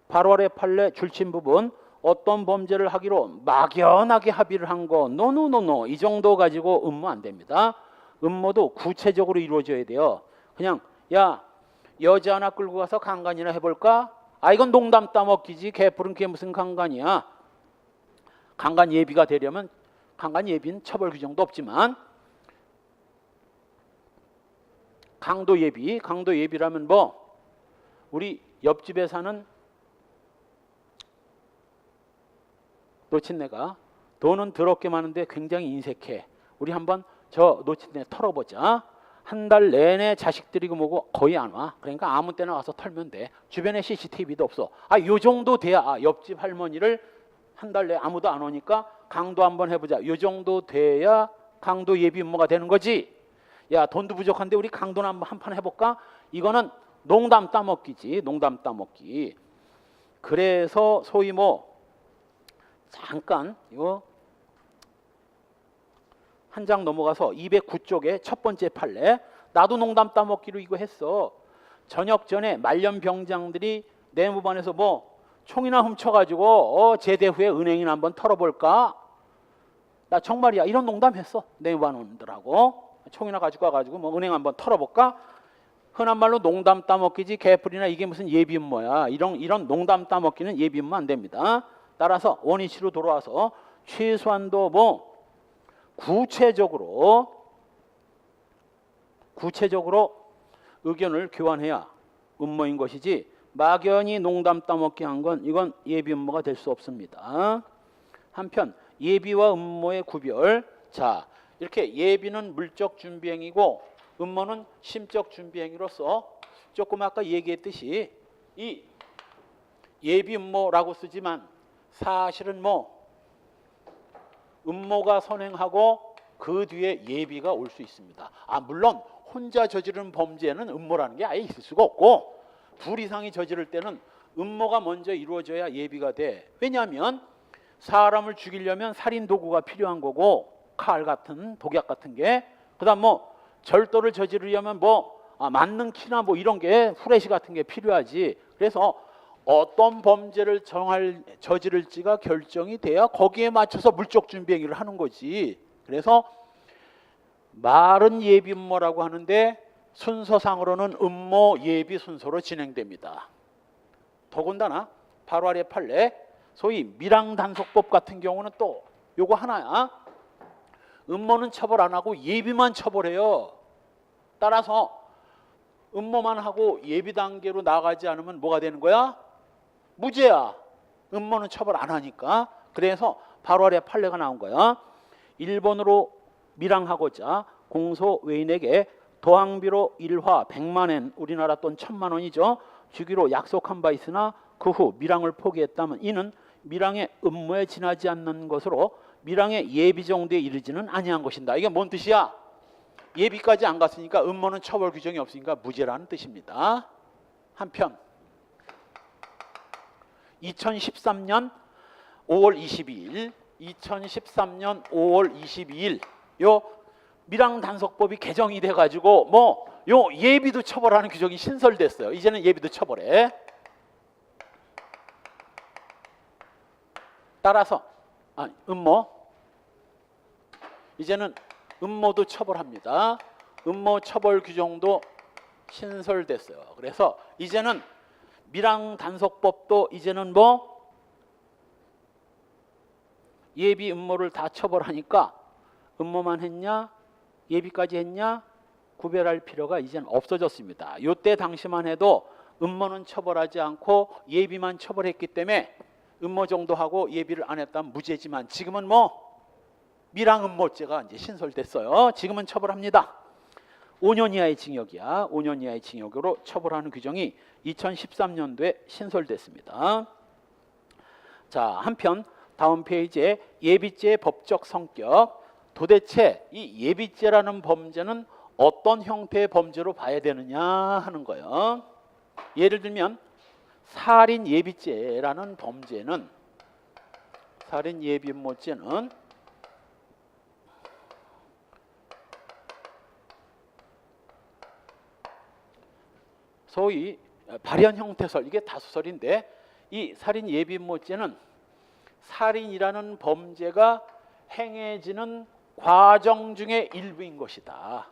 바로 아래 판례 줄친 부분 어떤 범죄를 하기로 막연하게 합의를 한 거 노노노노 이 정도 가지고 음모 안 됩니다. 음모도 구체적으로 이루어져야 돼요. 그냥 야 여자 하나 끌고 가서 강간이나 해볼까? 아 이건 농담 따먹기지 개뿔은 그게 무슨 강간이야. 강간 예비가 되려면 강간 예비는 처벌 규정도 없지만 강도 예비라면 뭐 우리 옆집에 사는 노친네가 돈은 더럽게 많은데 굉장히 인색해. 우리 한번 저 노친네 털어보자. 한 달 내내 자식들이고 뭐고 거의 안 와. 그러니까 아무 때나 와서 털면 돼. 주변에 CCTV도 없어. 아, 요 정도 돼야 옆집 할머니를 한 달 내에 아무도 안 오니까 강도 한번 해보자. 요 정도 돼야 강도 예비 음모가 되는 거지. 야, 돈도 부족한데 우리 강도나 한 판 해볼까? 이거는 농담 따먹기지. 농담 따먹기. 그래서 소위 뭐 잠깐 이거 한 장 넘어가서 209쪽에 첫 번째 판례 나도 농담 따먹기로 이거 했어. 저녁 전에 말년 병장들이 내무반에서 뭐 총이나 훔쳐가지고 제대 후에 은행이나 한번 털어볼까? 나 정말이야 이런 농담했어. 내무반원들하고 총이나 가지고 와가지고 뭐 은행 한번 털어볼까? 흔한 말로 농담 따먹기지 개뿔이나 이게 무슨 예비음모야. 이런 농담 따먹기는 예비음모 안 됩니다. 따라서 원위치로 돌아와서 최소한도 뭐 구체적으로 의견을 교환해야 음모인 것이지 막연히 농담 따먹기 한 건 이건 예비 음모가 될 수 없습니다. 한편 예비와 음모의 구별. 자, 이렇게 예비는 물적 준비행위고 음모는 심적 준비행위로서 조금 아까 얘기했듯이 이 예비 음모라고 쓰지만 사실은 뭐 음모가 선행하고 그 뒤에 예비가 올 수 있습니다. 아 물론 혼자 저지른 범죄는 음모라는 게 아예 있을 수가 없고 둘 이상이 저지를 때는 음모가 먼저 이루어져야 예비가 돼. 왜냐하면 사람을 죽이려면 살인 도구가 필요한 거고 칼 같은 독약 같은 게 그다음 뭐 절도를 저지르려면 뭐 맞는 키나 뭐 이런 게 후레쉬 같은 게 필요하지. 그래서 어떤 범죄를 저지를지가 결정이 돼야 거기에 맞춰서 물적 준비 행위를 하는 거지. 그래서 말은 예비 음모라고 하는데 순서상으로는 음모 예비 순서로 진행됩니다. 더군다나 바로 아래 판례 소위 밀항단속법 같은 경우는 또 요거 하나야. 음모는 처벌 안 하고 예비만 처벌해요. 따라서 음모만 하고 예비 단계로 나가지 않으면 뭐가 되는 거야? 무죄야. 음모는 처벌 안 하니까. 그래서 바로 아래 판례가 나온 거야. 일본으로 밀항하고자 공소 외인에게 도항비로 1화 100만엔 우리나라 돈 1000만 원이죠. 주기로 약속한 바 있으나 그 후 밀항을 포기했다면 이는 밀항의 음모에 지나지 않는 것으로 밀항의 예비 정도에 이르지는 아니한 것이다. 이게 뭔 뜻이야? 예비까지 안 갔으니까 음모는 처벌 규정이 없으니까 무죄라는 뜻입니다. 한편 2013년 5월 22일 요 밀항단속법이 개정이 돼가지고 뭐 요 예비도 처벌하는 규정이 신설됐어요. 이제는 예비도 처벌해. 따라서 음모 이제는 음모도 처벌합니다. 음모 처벌 규정도 신설됐어요. 그래서 이제는 밀항단속법도 이제는 뭐 예비 음모를 다 처벌하니까 음모만 했냐 예비까지 했냐 구별할 필요가 이제는 없어졌습니다. 요때 당시만 해도 음모는 처벌하지 않고 예비만 처벌했기 때문에 음모 정도 하고 예비를 안 했다면 무죄지만 지금은 뭐 밀항음모죄가 이제 신설됐어요. 지금은 처벌합니다. 5년 이하의 징역이야. 5년 이하의 징역으로 처벌하는 규정이 2013년도에 신설됐습니다. 자, 한편 다음 페이지에 예비죄의 법적 성격. 도대체 이 예비죄라는 범죄는 어떤 형태의 범죄로 봐야 되느냐 하는 거예요. 예를 들면 살인 예비죄라는 범죄는 살인 예비음모죄는 소위 발현 형태설, 이게 다수설인데 이 살인 예비음모죄는 살인이라는 범죄가 행해지는 과정 중의 일부인 것이다.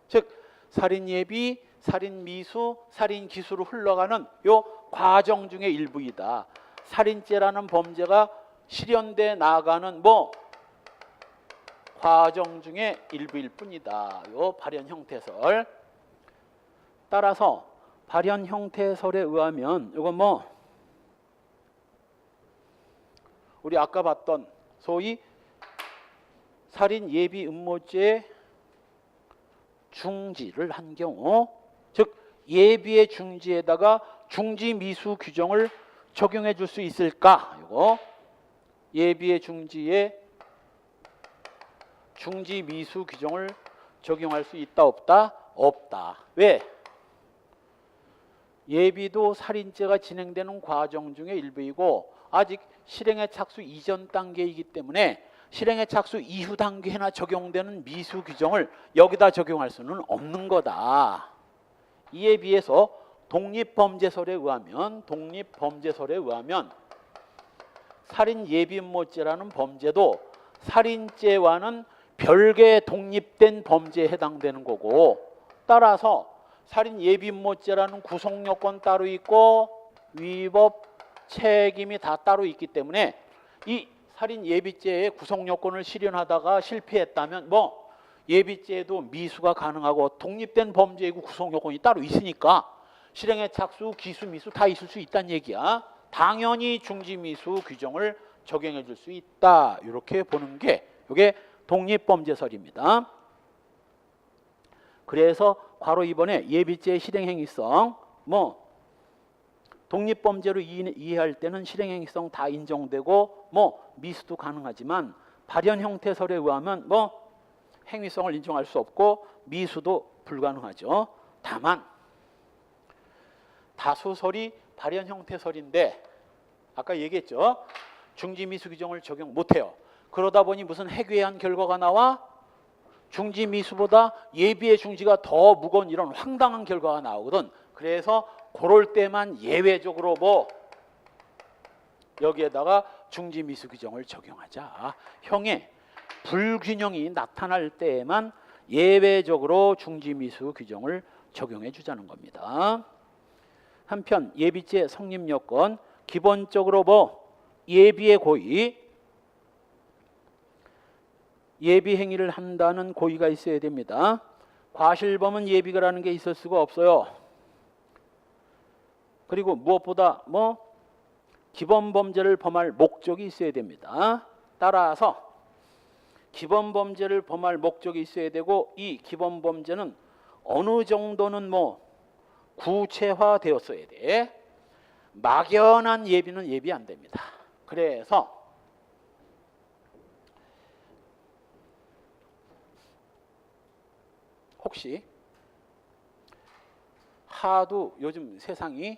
즉 살인 예비, 살인 미수, 살인 기수로 흘러가는 요 과정 중의 일부이다. 살인죄라는 범죄가 실현돼 나가는 과정 중의 일부일 뿐이다. 요 발현 형태설. 따라서 발현 형태설에 의하면 이건 우리 아까 봤던 소위 살인 예비 음모죄의 중지를 한 경우, 즉 예비의 중지에다가 중지 미수 규정을 적용해 줄 수 있을까? 이거 예비의 중지에 중지 미수 규정을 적용할 수 있다 없다? 없다. 왜? 예비도 살인죄가 진행되는 과정 중의 일부이고 아직 실행에 착수 이전 단계이기 때문에 실행에 착수 이후 단계나 적용되는 미수 규정을 여기다 적용할 수는 없는 거다. 이에 비해서 독립범죄설에 의하면 살인 예비음모죄라는 범죄도 살인죄와는 별개의 독립된 범죄에 해당되는 거고, 따라서 살인 예비음모죄라는 구속요건 따로 있고 위법 책임이 다 따로 있기 때문에 이 살인 예비죄의 구속요건을 실현하다가 실패했다면 예비죄도 미수가 가능하고 독립된 범죄이고 구속요건이 따로 있으니까 실행에 착수, 기수, 미수 다 있을 수 있다는 얘기야. 당연히 중지미수 규정을 적용해 줄 수 있다. 이렇게 보는 게 이게 독립범죄설입니다. 그래서 괄호 2번에 예비죄의 실행행위성 독립범죄로 이해할 때는 실행행위성 다 인정되고 미수도 가능하지만 발현 형태설에 의하면 행위성을 인정할 수 없고 미수도 불가능하죠. 다만 다수설이 발현 형태설인데 아까 얘기했죠. 중지미수 규정을 적용 못해요. 그러다 보니 무슨 해괴한 결과가 나와 중지미수보다 예비의 중지가 더 무거운 이런 황당한 결과가 나오거든. 그래서 그럴 때만 예외적으로 여기에다가 중지미수 규정을 적용하자. 형의 불균형이 나타날 때에만 예외적으로 중지미수 규정을 적용해 주자는 겁니다. 한편 예비죄 성립 요건 기본적으로 예비의 고의, 예비 행위를 한다는 고의가 있어야 됩니다. 과실범은 예비가라는 게 있을 수가 없어요. 그리고 무엇보다 기본 범죄를 범할 목적이 있어야 됩니다. 따라서 기본 범죄를 범할 목적이 있어야 되고 이 기본 범죄는 어느 정도는 구체화되었어야 돼. 막연한 예비는 예비 안 됩니다. 그래서 혹시 하도 요즘 세상이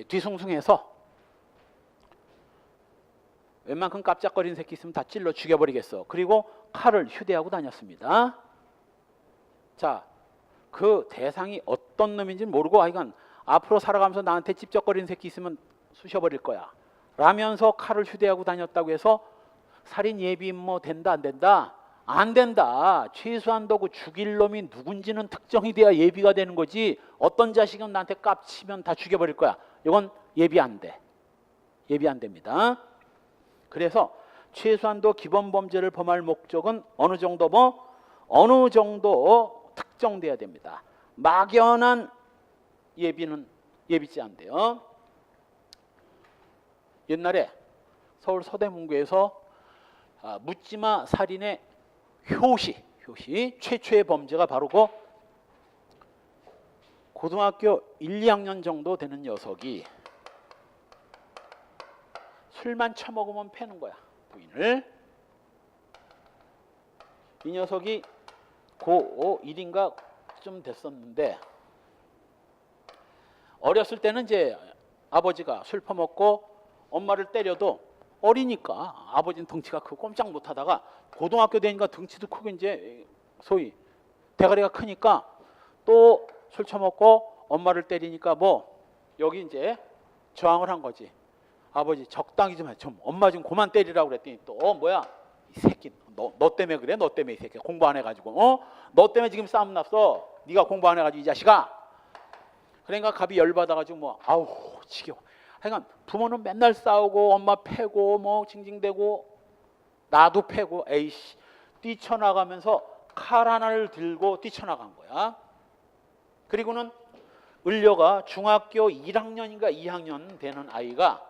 뒤숭숭해서 웬만큼 깜짝거리는 새끼 있으면 다 찔러 죽여버리겠어. 그리고 칼을 휴대하고 다녔습니다. 자, 그 대상이 어떤 놈인지는 모르고 하여간 앞으로 살아가면서 나한테 찝쩍거리는 새끼 있으면 쑤셔버릴 거야 라면서 칼을 휴대하고 다녔다고 해서 살인 예비 된다 안 된다? 안 된다. 최소한도 그 죽일 놈이 누군지는 특정이 돼야 예비가 되는 거지. 어떤 자식은 나한테 깝치면 다 죽여버릴 거야. 이건 예비 안 돼. 예비 안 됩니다. 그래서 최소한도 기본 범죄를 범할 목적은 어느 정도 특정돼야 됩니다. 막연한 예비는 예비지 안 돼요. 옛날에 서울 서대문구에서 묻지마 살인의 효시 최초의 범죄가 바로 고등학교 1, 2학년 정도 되는 녀석이 술만 처먹으면 패는 거야, 부인을. 이 녀석이 고1인가 좀 됐었는데 어렸을 때는 이제 아버지가 술 퍼먹고 엄마를 때려도 어리니까 아버지는 덩치가 크고 꼼짝 못하다가 고등학교 되니까 덩치도 크고 이제 소위 대가리가 크니까 또 술 처먹고 엄마를 때리니까 뭐 여기 이제 저항을 한 거지. 아버지 적당히 좀 해. 좀 엄마 좀 그만 때리라고 그랬더니 또 뭐야 이 새끼 너 때문에 그래. 너 때문에 이 새끼 공부 안 해가지고 너 때문에 지금 싸움 났어. 네가 공부 안 해가지고 이 자식아. 그러니까 갑이 열받아가지고 뭐 아우 지겨워. 하여간 부모는 맨날 싸우고 엄마 패고 뭐 징징대고 나도 패고 에이씨 뛰쳐나가면서 칼 하나를 들고 뛰쳐나간 거야. 그리고는 을려가 중학교 1학년인가 2학년 되는 아이가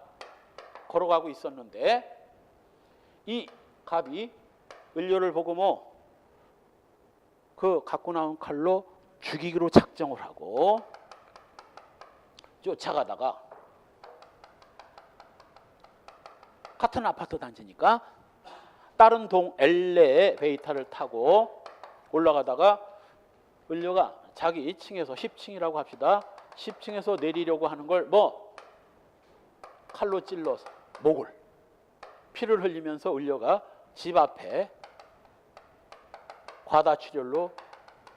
걸어가고 있었는데 이 갑이 을려를 보고 뭐 그 갖고 나온 칼로 죽이기로 작정을 하고 쫓아가다가 같은 아파트 단지니까 다른 동 엘리베이터를 타고 올라가다가 을려가 자기 2층에서 10층이라고 합시다. 10층에서 내리려고 하는 걸 뭐 칼로 찔러서 목을 피를 흘리면서 을려가 집 앞에 과다출혈로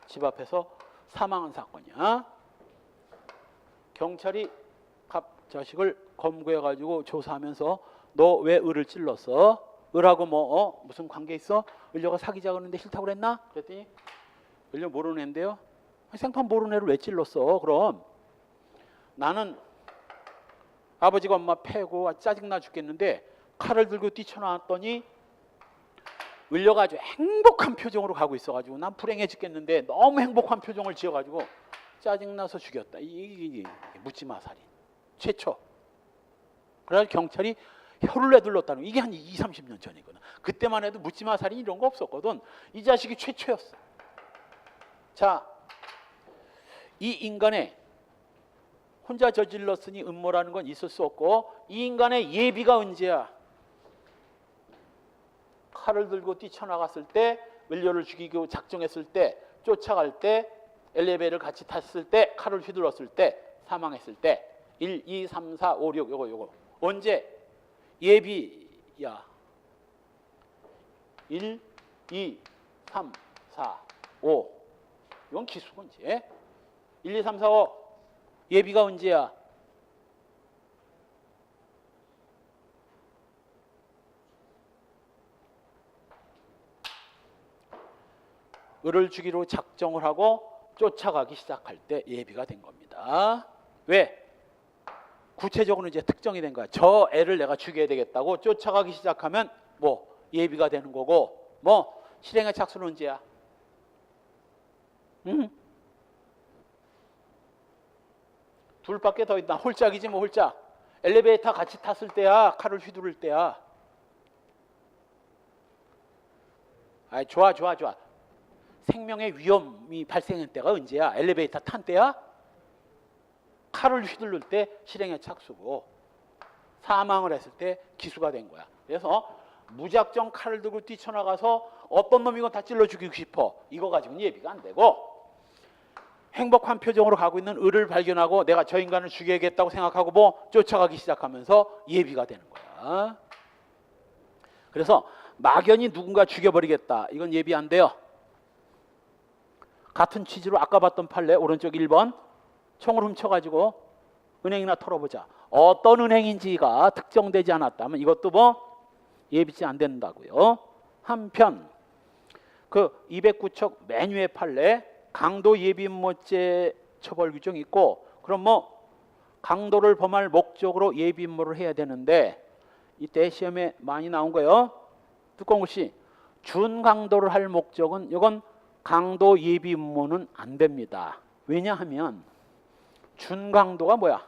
집 앞에서 사망한 사건이야. 경찰이 갑 자식을 검거해가지고 조사하면서 너 왜 을을 찔렀어? 을하고 뭐 무슨 관계 있어? 을려가 사귀자 그러는데 싫다고 그랬나? 그랬더니 을려 모르는 애인데요. 생판 모르는 애를 왜 찔렀어? 그럼 나는 아버지가 엄마 패고 짜증나 죽겠는데 칼을 들고 뛰쳐나왔더니 을려가 아주 행복한 표정으로 가고 있어가지고 난 불행해 죽겠는데 너무 행복한 표정을 지어가지고 짜증나서 죽였다. 이게 묻지마 살인 최초. 그래서 경찰이 혀를 내둘렀다는 거. 이게 한 20, 30년 전이거든. 그때만 해도 묻지마 살인 이런 거 없었거든. 이 자식이 최초였어. 자, 이 인간의 혼자 저질렀으니 음모라는 건 있을 수 없고 이 인간의 예비가 언제야? 칼을 들고 뛰쳐나갔을 때, 을려를 죽이고 작정했을 때, 쫓아갈 때, 엘리베이터를 같이 탔을 때, 칼을 휘둘렀을 때, 사망했을 때 1, 2, 3, 4, 5, 6 요거 언제? 예비야. 1, 2, 3, 4, 5 이건 기수건지. 1, 2, 3, 4, 5 예비가 언제야? 을을 죽이로 작정을 하고 쫓아가기 시작할 때 예비가 된 겁니다. 왜? 구체적으로 이제 특정이 된 거야. 저 애를 내가 죽여야 되겠다고 쫓아가기 시작하면 뭐 예비가 되는 거고 뭐 실행의 착수는 언제야? 둘밖에 더 있나? 홀짝이지 뭐 홀짝. 엘리베이터 같이 탔을 때야. 칼을 휘두를 때야. 아이 좋아. 생명의 위험이 발생한 때가 언제야? 엘리베이터 탄 때야? 칼을 휘두를 때 실행의 착수고 사망을 했을 때 기수가 된 거야. 그래서 무작정 칼을 들고 뛰쳐나가서 어떤 놈이건 다 찔러 죽이고 싶어. 이거 가지고는 예비가 안 되고 행복한 표정으로 가고 있는 을을 발견하고 내가 저 인간을 죽여야겠다고 생각하고 뭐 쫓아가기 시작하면서 예비가 되는 거야. 그래서 막연히 누군가 죽여버리겠다. 이건 예비 안 돼요. 같은 취지로 아까 봤던 판례 오른쪽 1번 총을 훔쳐가지고 은행이나 털어보자. 어떤 은행인지가 특정되지 않았다면 이것도 뭐 예비치 안 된다고요. 한편 그 209척 맨 위의 판례 강도 예비임모죄 처벌 규정이 있고 그럼 뭐 강도를 범할 목적으로 예비임모를 해야 되는데 이때 시험에 많이 나온 거예요. 두꺼운 글씨 준강도를 할 목적은 이건 강도 예비임모는 안 됩니다. 왜냐하면 준강도가 뭐야?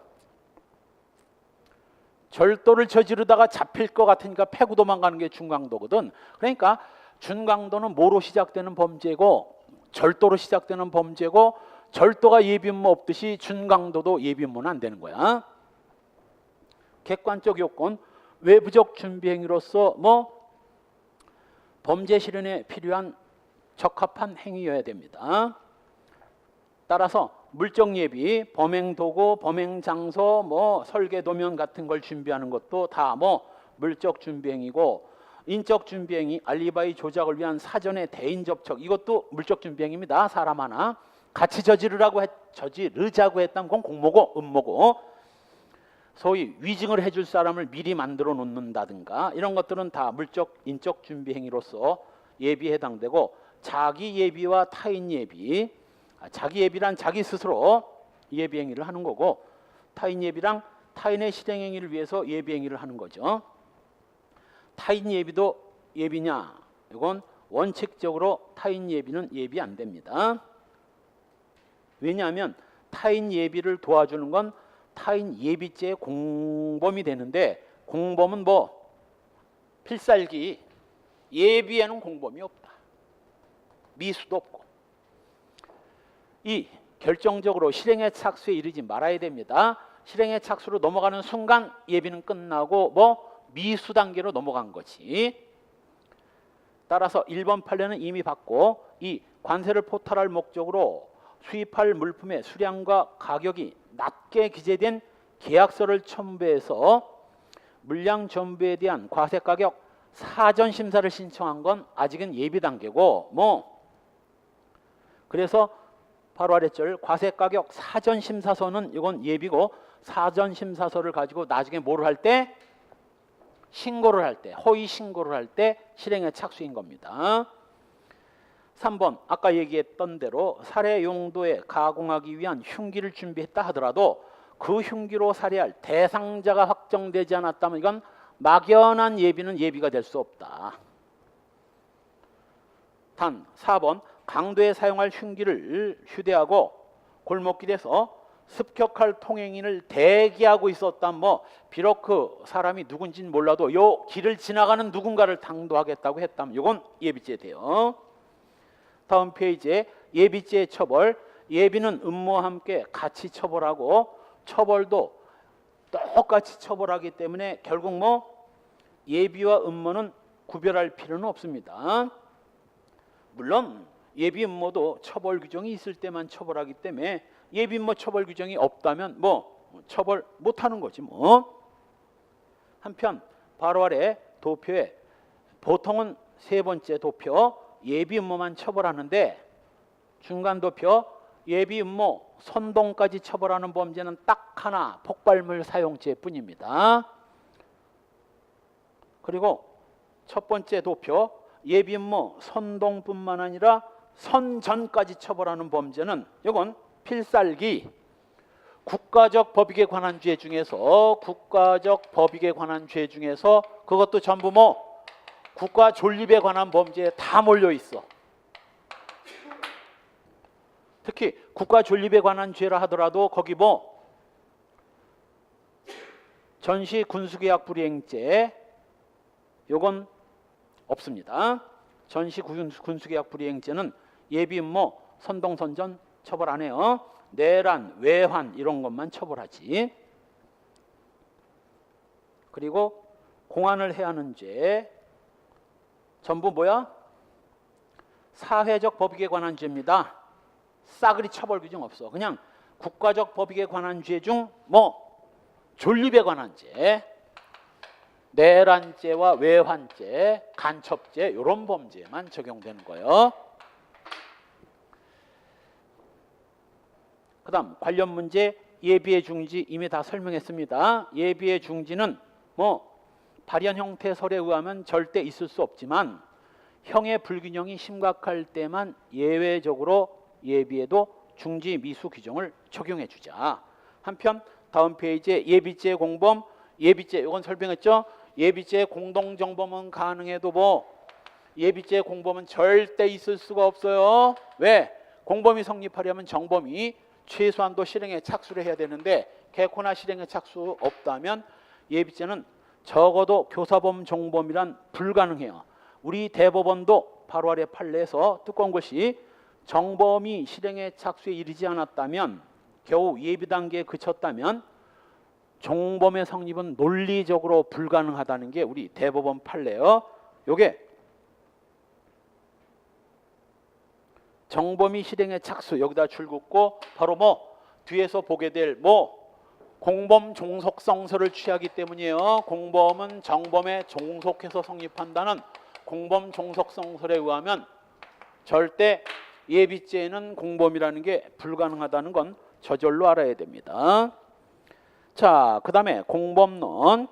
절도를 저지르다가 잡힐 것 같으니까 패고 도망가는 게 준강도거든. 그러니까 준강도는 뭐로 시작되는 범죄고 절도로 시작되는 범죄고 절도가 예비임모 없듯이 준강도도 예비임모는 안 되는 거야. 객관적 요건 외부적 준비행위로서 뭐 범죄 실현에 필요한 적합한 행위여야 됩니다. 따라서 물적 예비, 범행 도구, 범행 장소, 뭐 설계 도면 같은 걸 준비하는 것도 다 뭐 물적 준비 행위고 인적 준비 행위, 알리바이 조작을 위한 사전의 대인 접촉 이것도 물적 준비 행위입니다. 사람 하나 같이 저지르라고 저지르자고 했다면 그건 공모고 음모고, 소위 위증을 해줄 사람을 미리 만들어 놓는다든가 이런 것들은 다 물적 인적 준비 행위로서 예비에 해당되고, 자기 예비와 타인 예비, 자기 예비란 자기 스스로 예비 행위를 하는 거고, 타인 예비랑 타인의 실행 행위를 위해서 예비 행위를 하는 거죠. 타인 예비도 예비냐? 이건 원칙적으로 타인 예비는 예비 안 됩니다. 왜냐하면 타인 예비를 도와주는 건 타인 예비죄의 공범이 되는데, 공범은 뭐 필살기, 예비에는 공범이 없다. 미수도 없고. 이 결정적으로 실행의 착수에 이르지 말아야 됩니다. 실행의 착수로 넘어가는 순간 예비는 끝나고 뭐 미수 단계로 넘어간 거지. 따라서 1번 판례는 이미 받고, 이 관세를 포탈할 목적으로 수입할 물품의 수량과 가격이 낮게 기재된 계약서를 첨부해서 물량 전부에 대한 과세 가격 사전 심사를 신청한 건 아직은 예비 단계고, 뭐 그래서 바로 아래절 과세 가격 사전 심사서는 이건 예비고, 사전 심사서를 가지고 나중에 뭐를 할 때? 신고를 할 때, 허위 신고를 할 때 실행에 착수인 겁니다. 3번 아까 얘기했던 대로 살해 용도에 가공하기 위한 흉기를 준비했다 하더라도 그 흉기로 살해할 대상자가 확정되지 않았다면 이건 막연한 예비는 예비가 될 수 없다. 단 4번 강도에 사용할 흉기를 휴대하고 골목길에서 습격할 통행인을 대기하고 있었다면, 뭐 비록 그 사람이 누군지는 몰라도 요 길을 지나가는 누군가를 당도하겠다고 했다면 이건 예비죄 돼요. 다음 페이지에 예비죄의 처벌, 예비는 음모와 함께 같이 처벌하고 처벌도 똑같이 처벌하기 때문에 결국 뭐 예비와 음모는 구별할 필요는 없습니다. 물론 예비 음모도 처벌 규정이 있을 때만 처벌하기 때문에 예비 음모 처벌 규정이 없다면 뭐 처벌 못하는 거지 뭐. 한편 바로 아래 도표에 보통은 세 번째 도표 예비 음모만 처벌하는데, 중간 도표 예비 음모 선동까지 처벌하는 범죄는 딱 하나, 폭발물 사용죄뿐입니다. 그리고 첫 번째 도표 예비 음모 선동뿐만 아니라 선전까지 처벌하는 범죄는 이건 필살기, 국가적 법익에 관한 죄 중에서 그것도 전부 뭐 국가 존립에 관한 범죄에 다 몰려 있어. 특히 국가 존립에 관한 죄라 하더라도 거기 뭐 전시 군수계약 불이행죄 요건 없습니다. 전시 군수계약 불이행죄는 예비 음모 선동 선전 처벌 안 해요. 내란, 외환 이런 것만 처벌하지. 그리고 공안을 해하는 죄 전부 뭐야? 사회적 법익에 관한 죄입니다. 싸그리 처벌 규정 없어. 그냥 국가적 법익에 관한 죄 중 뭐 존립에 관한 죄, 내란죄와 외환죄, 간첩죄 이런 범죄만 적용되는 거예요. 그 다음 관련 문제 예비의 중지 이미 다 설명했습니다. 예비의 중지는 뭐 발현 형태 설에 의하면 절대 있을 수 없지만 형의 불균형이 심각할 때만 예외적으로 예비에도 중지 미수 규정을 적용해 주자. 한편 다음 페이지에 예비죄 공범, 예비죄 이건 설명했죠. 예비죄 공동정범은 가능해도 뭐 예비죄 공범은 절대 있을 수가 없어요. 왜? 공범이 성립하려면 정범이 최소한도 실행에 착수를 해야 되는데 개코나 실행에 착수 없다면 예비죄는 적어도 교사범 정범이란 불가능해요. 우리 대법원도 바로 아래 판례에서 두꺼운 것이 정범이 실행에 착수에 이르지 않았다면, 겨우 예비 단계에 그쳤다면 정범의 성립은 논리적으로 불가능하다는 게 우리 대법원 판례예요. 요게 정범이 실행에 착수 여기다 줄 긋고 바로 뭐 뒤에서 보게 될 뭐 공범 종속성서를 취하기 때문이에요. 공범은 정범에 종속해서 성립한다는 공범 종속성설에 의하면 절대 예비죄는 공범이라는 게 불가능하다는 건 저절로 알아야 됩니다. 자, 그 다음에 공범론.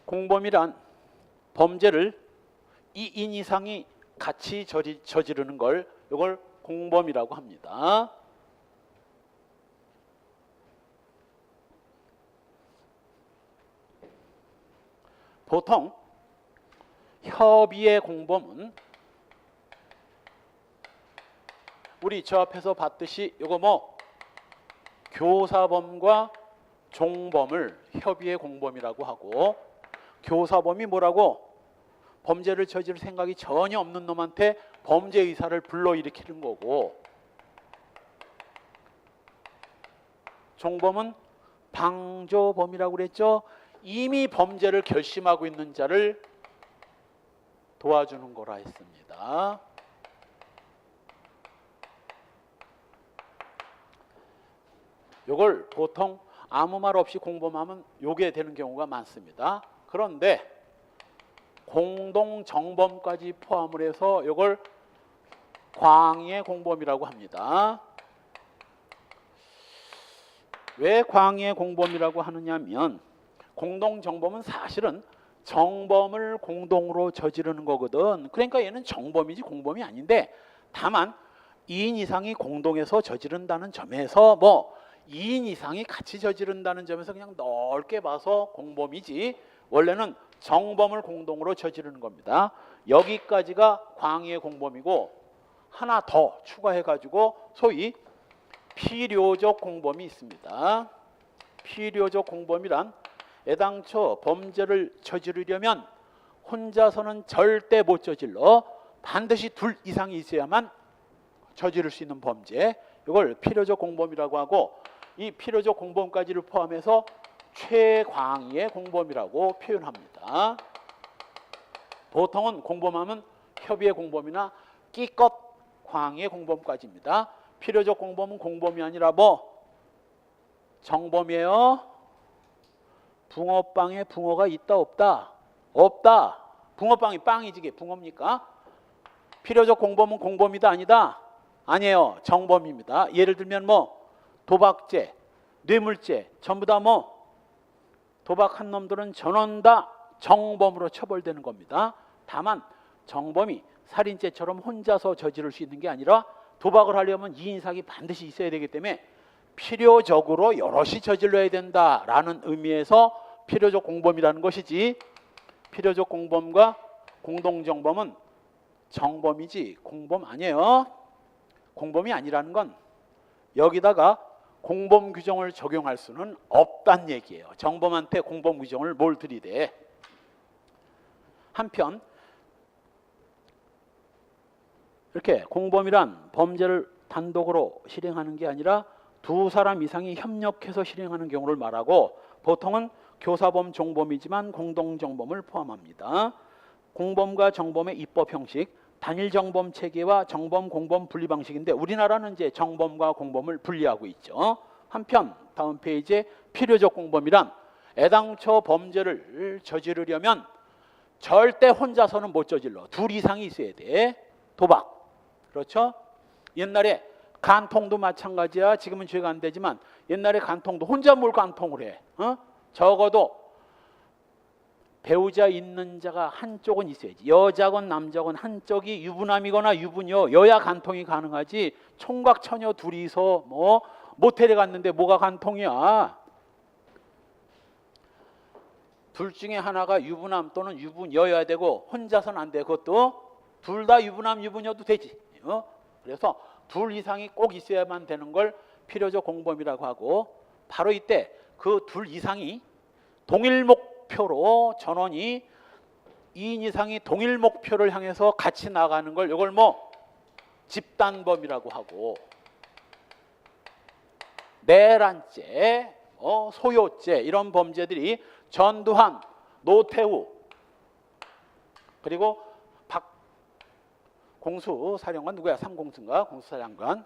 공범이란 범죄를 2인 이상이 같이 저지르는 걸 이걸 공범이라고 합니다. 보통 협의의 공범은 우리 저 앞에서 봤듯이 이거 뭐 교사범과 종범을 협의의 공범이라고 하고, 교사범이 뭐라고? 범죄를 저지를 생각이 전혀 없는 놈한테 범죄 의사를 불러일으키는 거고, 종범은 방조범이라고 그랬죠. 이미 범죄를 결심하고 있는 자를 도와주는 거라 했습니다. 이걸 보통 아무 말 없이 공범하면 요게 되는 경우가 많습니다. 그런데 공동정범까지 포함을 해서 이걸 광의의 공범이라고 합니다. 왜 광의의 공범이라고 하느냐면, 공동정범은 사실은 정범을 공동으로 저지르는 거거든. 그러니까 얘는 정범이지 공범이 아닌데, 다만 2인 이상이 공동해서 저지른다는 점에서, 뭐 2인 이상이 같이 저지른다는 점에서 그냥 넓게 봐서 공범이지, 원래는 정범을 공동으로 저지르는 겁니다. 여기까지가 광의의 공범이고, 하나 더 추가해가지고 소위 필요적 공범이 있습니다. 필요적 공범이란 애당초 범죄를 저지르려면 혼자서는 절대 못 저질러 반드시 둘 이상이 있어야만 저지를 수 있는 범죄, 이걸 필요적 공범이라고 하고, 이 필요적 공범까지를 포함해서 최광의의 공범이라고 표현합니다. 보통은 공범하면 협의의 공범이나 끼껏 광의의 공범까지입니다. 필요적 공범은 공범이 아니라 뭐 정범이에요. 붕어빵에 붕어가 있다 없다? 없다. 붕어빵이 빵이지 이게 붕어입니까? 필요적 공범은 공범이다 아니다? 아니에요. 정범입니다. 예를 들면 뭐 도박죄, 뇌물죄 전부 다 뭐 도박한 놈들은 전원 다 정범으로 처벌되는 겁니다. 다만 정범이 살인죄처럼 혼자서 저지를 수 있는 게 아니라 도박을 하려면 2인 이상이 반드시 있어야 되기 때문에 필요적으로 여럿이 저질러야 된다라는 의미에서 필요적 공범이라는 것이지, 필요적 공범과 공동정범은 정범이지 공범 아니에요. 공범이 아니라는 건 여기다가 공범 규정을 적용할 수는 없다는 얘기예요. 정범한테 공범 규정을 뭘 들이대. 한편 이렇게 공범이란 범죄를 단독으로 실행하는 게 아니라 두 사람 이상이 협력해서 실행하는 경우를 말하고, 보통은 교사범, 종범이지만 공동정범을 포함합니다. 공범과 정범의 입법 형식, 단일 정범 체계와 정범, 공범 분리 방식인데 우리나라는 이제 정범과 공범을 분리하고 있죠. 한편 다음 페이지에 필요적 공범이란 애당초 범죄를 저지르려면 절대 혼자서는 못 저질러. 둘 이상이 있어야 돼. 도박. 그렇죠? 옛날에 간통도 마찬가지야. 지금은 죄가 안 되지만 옛날에 간통도 혼자 뭘 간통을 해. 적어도 배우자 있는 자가 한쪽은 있어야지. 여자건 남자건 한쪽이 유부남이거나 유부녀여야 간통이 가능하지. 총각 처녀 둘이서 뭐 모텔에 갔는데 뭐가 간통이야. 둘 중에 하나가 유부남 또는 유부녀여야 되고 혼자서는 안 돼. 그것도 둘 다 유부남 유부녀도 되지. 그래서 둘 이상이 꼭 있어야만 되는 걸 필요적 공범이라고 하고, 바로 이때 그 둘 이상이 동일 목표로 전원이 2인 이상이 동일 목표를 향해서 같이 나가는 걸 이걸 뭐 집단범이라고 하고, 내란죄, 소요죄 이런 범죄들이 전두환, 노태우 그리고 공수사령관 누구야? 삼공수인가? 공수사령관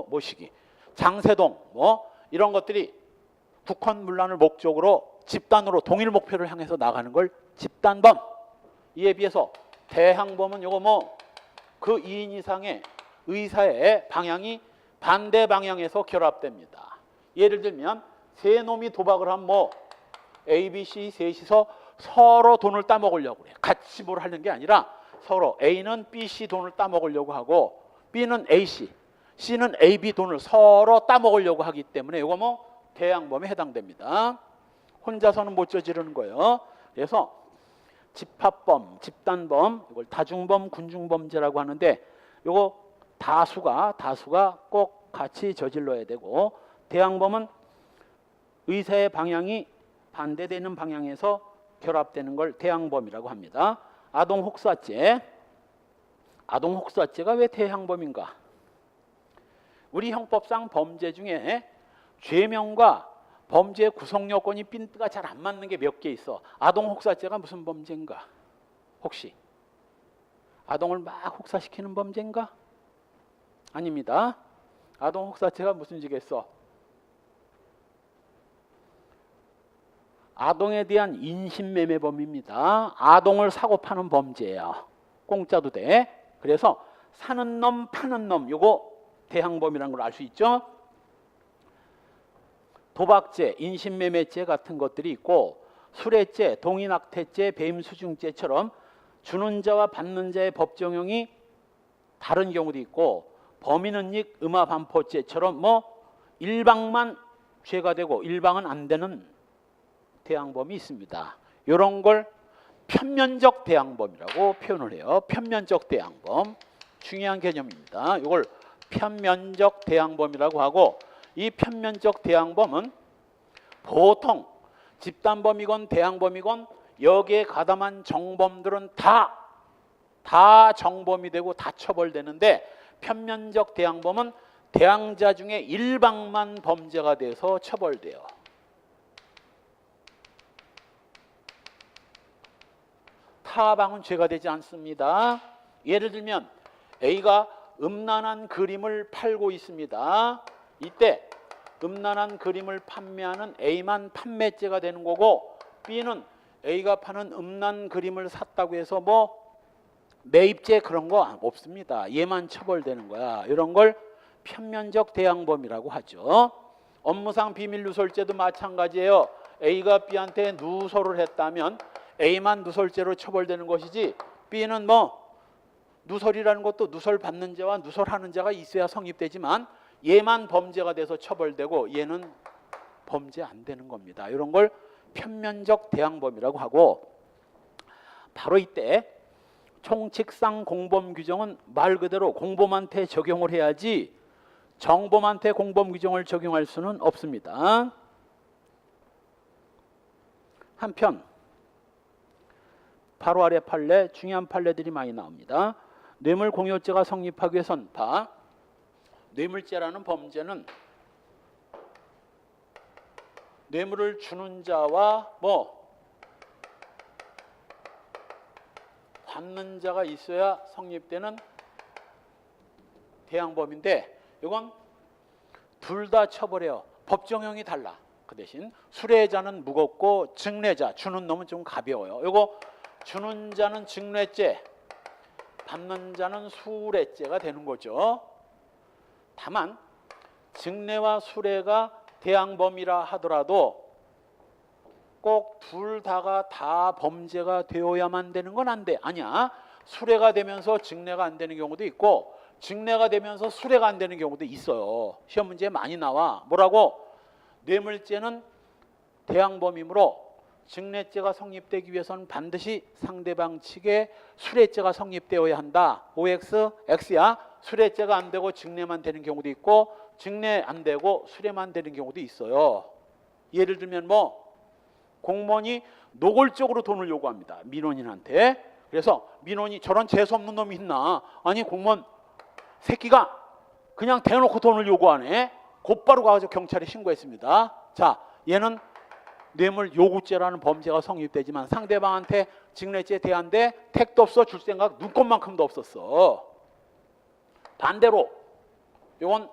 모시기 장세동 이런 것들이 국헌문란을 목적으로 집단으로 동일 목표를 향해서 나가는 걸 집단범. 이에 비해서 대항범은 요거 그 2인 이상의 의사의 방향이 반대 방향에서 결합됩니다. 예를 들면 세 놈이 도박을 하면 뭐 A, B, C 셋이서 서로 돈을 따먹으려고 그래. 같이 뭘 하는 게 아니라 서로 A는 B, C 돈을 따먹으려고 하고 B는 A, C는 A, B 돈을 서로 따먹으려고 하기 때문에 이거 뭐 대항범에 해당됩니다. 혼자서는 못 저지르는 거예요. 그래서 집합범, 집단범, 이걸 다중범, 군중범죄라고 하는데 이거 다수가 꼭 같이 저질러야 되고 대항범은 의사의 방향이 반대되는 방향에서 결합되는 걸 대항범이라고 합니다. 아동혹사죄. 아동혹사죄가 왜 대항범인가? 우리 형법상 범죄 중에 죄명과 범죄 구성 요건이 핀트가 잘 안 맞는 게 몇 개 있어. 아동혹사죄가 무슨 범죄인가? 혹시 아동을 막 혹사시키는 범죄인가? 아닙니다. 아동혹사죄가 무슨 지겠어? 아동에 대한 인신매매범입니다. 아동을 사고 파는 범죄예요. 공짜도 돼. 그래서 사는 놈 파는 놈 요거 대항범이라는 걸 알 수 있죠. 도박죄, 인신매매죄 같은 것들이 있고 수뢰죄, 동인학대죄, 배임수중죄처럼 주는 자와 받는 자의 법정형이 다른 경우도 있고 범인은닉, 음압반포죄처럼 뭐 일방만 죄가 되고 일방은 안 되는 대항범이 있습니다. 이런 걸 편면적 대항범이라고 표현을 해요. 편면적 대항범 중요한 개념입니다. 이걸 편면적 대항범이라고 하고 이 편면적 대항범은 보통 집단범이건 대항범이건 여기에 가담한 정범들은 다 정범이 되고 다 처벌되는데 편면적 대항범은 대항자 중에 일방만 범죄가 돼서 처벌돼요. 타방은 죄가 되지 않습니다. 예를 들면 A가 음란한 그림을 팔고 있습니다. 이때 음란한 그림을 판매하는 A만 판매죄가 되는 거고 B는 A가 파는 음란 그림을 샀다고 해서 뭐 매입죄 그런 거 없습니다. 얘만 처벌되는 거야. 이런 걸 편면적 대항범이라고 하죠. 업무상 비밀 누설죄도 마찬가지예요. A가 B한테 누설을 했다면 A만 누설죄로 처벌되는 것이지 B는 뭐 누설이라는 것도 누설 받는 자와 누설하는 자가 있어야 성립되지만 얘만 범죄가 돼서 처벌되고 얘는 범죄 안 되는 겁니다. 이런 걸 편면적 대항범이라고 하고 바로 이때 총칙상 공범 규정은 말 그대로 공범한테 적용을 해야지 정범한테 공범 규정을 적용할 수는 없습니다. 한편 바로 아래 판례, 중요한 판례들이 많이 나옵니다. 뇌물공여죄가 성립하기 위해선 뇌물죄라는 범죄는 뇌물을 주는 자와 받는 자가 있어야 성립되는 대항범인데 이건 둘 다 처벌해요. 법정형이 달라. 그 대신 수뢰자는 무겁고 증례자, 주는 놈은 좀 가벼워요. 이거 주는 자는 증례죄, 받는 자는 수뢰죄가 되는 거죠. 다만 증례와 수뢰가 대항범이라 하더라도 꼭 둘 다가 다 범죄가 되어야만 되는 건 안 돼. 아니야. 수뢰가 되면서 증례가 안 되는 경우도 있고 증례가 되면서 수뢰가 안 되는 경우도 있어요. 시험 문제에 많이 나와. 뭐라고? 뇌물죄는 대항범이므로 증례죄가 성립되기 위해서는 반드시 상대방 측에 수뢰죄가 성립되어야 한다. OX, X야. 수뢰죄가 안 되고 증례만 되는 경우도 있고 증례 안 되고 수뢰만 되는 경우도 있어요. 예를 들면 공무원이 노골적으로 돈을 요구합니다. 민원인한테. 그래서 민원이 저런 재수없는 놈이 있나? 아니 공무원 새끼가 그냥 대놓고 돈을 요구하네. 곧바로 가서 경찰에 신고했습니다. 자, 얘는 뇌물 요구죄라는 범죄가 성립되지만 상대방한테 증례죄 대한데 택도 없어 줄 생각 눈꼽만큼도 없었어. 반대로 이건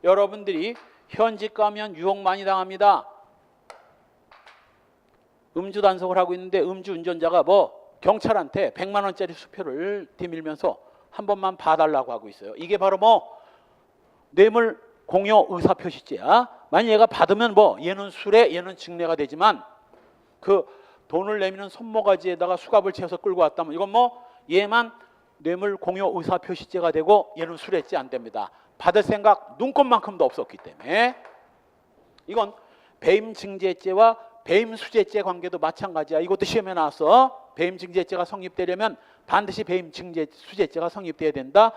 여러분들이 현직 가면 유혹 많이 당합니다. 음주 단속을 하고 있는데 음주 운전자가 경찰한테 100만 원짜리 수표를 뒤밀면서 한 번만 봐달라고 하고 있어요. 이게 바로 뭐 뇌물 공여 의사표시죄야. 만약 얘가 받으면 뭐 얘는 수뢰, 얘는 증례가 되지만 그 돈을 내미는 손모가지에다가 수갑을 채워서 끌고 왔다면 이건 뭐 얘만 뇌물 공여 의사표시죄가 되고 얘는 수뢰죄 안 됩니다. 받을 생각 눈꼽만큼도 없었기 때문에. 이건 배임증제죄와 배임수재죄 관계도 마찬가지야. 이것도 시험에 나왔어. 배임증제죄가 성립되려면 반드시 배임수재죄가 성립돼야 된다.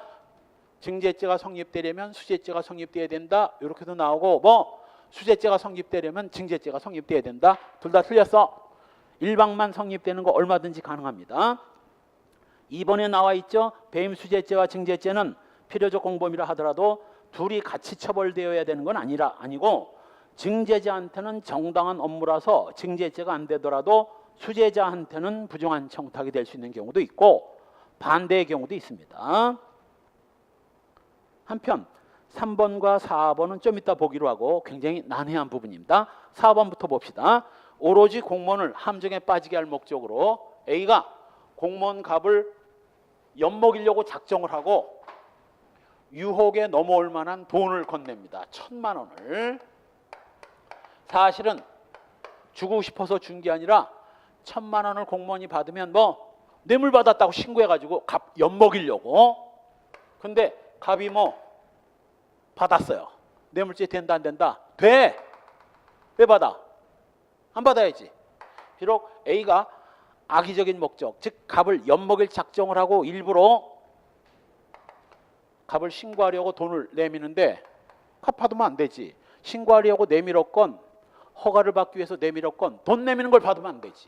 증제죄가 성립되려면 수재죄가 성립돼야 된다. 이렇게도 나오고 뭐 수재죄가 성립되려면 증제죄가 성립돼야 된다. 둘 다 틀렸어. 일방만 성립되는 거 얼마든지 가능합니다. 2번에 나와 있죠. 배임수재죄와 증제죄는 필요적 공범이라 하더라도 둘이 같이 처벌되어야 되는 건 아니고 증제자한테는 정당한 업무라서 증제죄가 안 되더라도 수재자한테는 부정한 청탁이 될 수 있는 경우도 있고 반대의 경우도 있습니다. 한편 3번과 4번은 좀 이따 보기로 하고 굉장히 난해한 부분입니다. 4번부터 봅시다. 오로지 공무원을 함정에 빠지게 할 목적으로 A가 공무원 값을 엿먹이려고 작정을 하고 유혹에 넘어올 만한 돈을 건넵니다. 1,000만 원을. 사실은 주고 싶어서 준 게 아니라 1,000만 원을 공무원이 받으면 뭐 뇌물 받았다고 신고해가지고 값 엿먹이려고. 근데 값이 뭐 받았어요. 뇌물죄 된다 안 된다? 돼. 왜 받아? 안 받아야지. 비록 A가 악의적인 목적, 즉 값을 엿먹일 작정을 하고 일부러 값을 신고하려고 돈을 내미는데 값 받으면 안 되지. 신고하려고 내밀었건 허가를 받기 위해서 내밀었건 돈 내미는 걸 받으면 안 되지.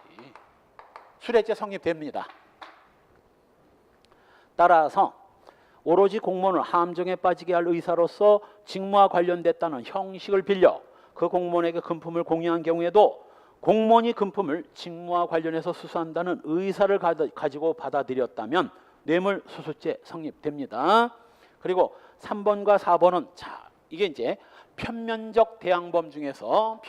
수뢰죄 성립됩니다. 따라서 오로지 공무원을 함정에 빠지게 할 의사로서 직무와 관련됐다는 형식을 빌려 그 공무원에게 금품을 공유한 경우에도 공무원이 금품을 직무와 관련해서 수수한다는 의사를 가지고 받아들였다면 뇌물수수죄 성립됩니다. 그리고 3번과 4번은 자 이게 이제 편면적 대항범 중에서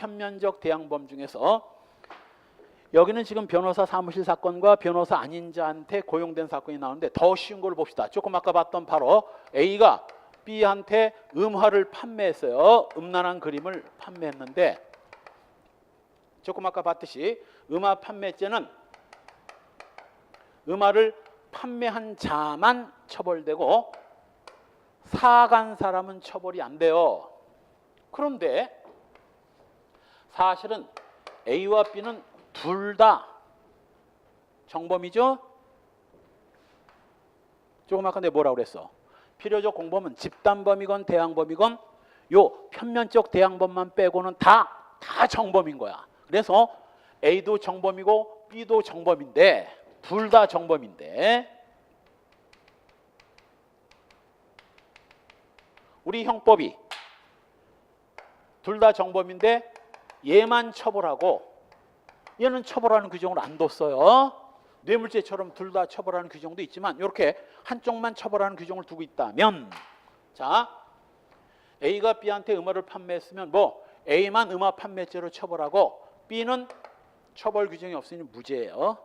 여기는 지금 변호사 사무실 사건과 변호사 아닌 자한테 고용된 사건이 나오는데 더 쉬운 걸 봅시다. 조금 아까 봤던 바로 A가 B한테 음화를 판매했어요. 음란한 그림을 판매했는데 조금 아까 봤듯이 음화 판매죄는 음화를 판매한 자만 처벌되고 사간 사람은 처벌이 안 돼요. 그런데 사실은 A와 B는 둘 다 정범이죠. 조금 아까 내가 뭐라고 그랬어? 필요적 공범은 집단범이건 대항범이건 요 편면적 대항범만 빼고는 다 정범인 거야. 그래서 A도 정범이고 B도 정범인데 둘 다 정범인데 우리 형법이 둘 다 정범인데 얘만 처벌하고 얘는 처벌하는 규정을 안 뒀어요. 뇌물죄처럼 둘 다 처벌하는 규정도 있지만 이렇게 한쪽만 처벌하는 규정을 두고 있다면 자 A가 B한테 음화를 판매했으면 뭐 A만 음화 판매죄로 처벌하고 B는 처벌 규정이 없으니 무죄예요.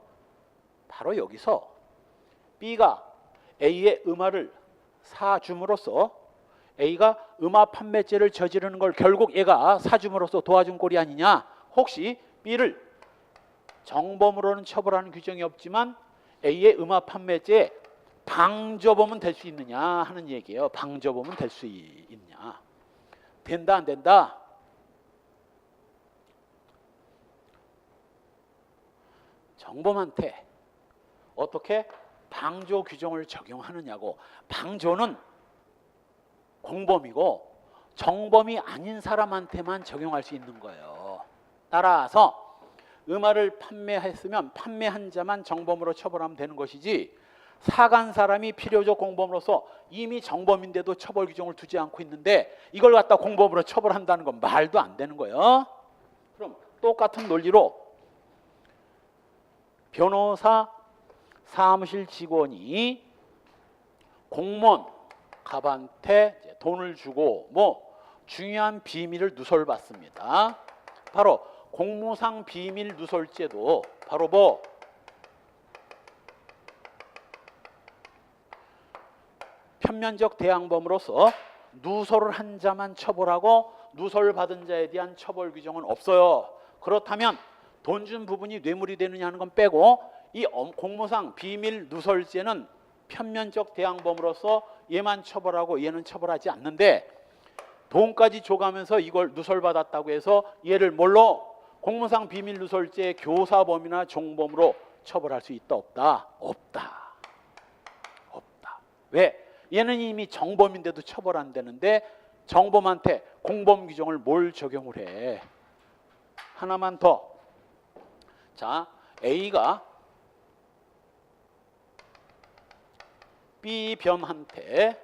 바로 여기서 B가 A의 음화를 사줌으로써 A가 음화 판매죄를 저지르는 걸 결국 얘가 사줌으로써 도와준 꼴이 아니냐. 혹시 B를 정범으로는 처벌하는 규정이 없지만 A의 음화 판매죄 방조범은 될 수 있느냐 하는 얘기예요. 방조범은 될 수 있느냐. 된다 안 된다? 정범한테 어떻게 방조 규정을 적용하느냐고. 방조는 공범이고 정범이 아닌 사람한테만 적용할 수 있는 거예요. 따라서 음화를 판매했으면 판매한 자만 정범으로 처벌하면 되는 것이지 사간 사람이 필요적 공범으로서 이미 정범인데도 처벌 규정을 두지 않고 있는데 이걸 갖다 공범으로 처벌한다는 건 말도 안 되는 거예요. 그럼 똑같은 논리로 변호사 사무실 직원이 공무원 갑한테 돈을 주고 뭐 중요한 비밀을 누설받습니다. 바로 공무상 비밀 누설죄도 바로 뭐 편면적 대항범으로서 누설을 한 자만 처벌하고 누설 받은 자에 대한 처벌 규정은 없어요. 그렇다면 돈 준 부분이 뇌물이 되느냐 하는 건 빼고 이 공무상 비밀 누설죄는 편면적 대항범으로서 얘만 처벌하고 얘는 처벌하지 않는데 돈까지 줘가면서 이걸 누설받았다고 해서 얘를 뭘로? 공무상 비밀 누설죄 교사범이나 종범으로 처벌할 수 있다 없다? 없다. 없다. 왜? 얘는 이미 정범인데도 처벌 안 되는데 정범한테 공범 규정을 뭘 적용을 해? 하나만 더. 자, A가 B 변한테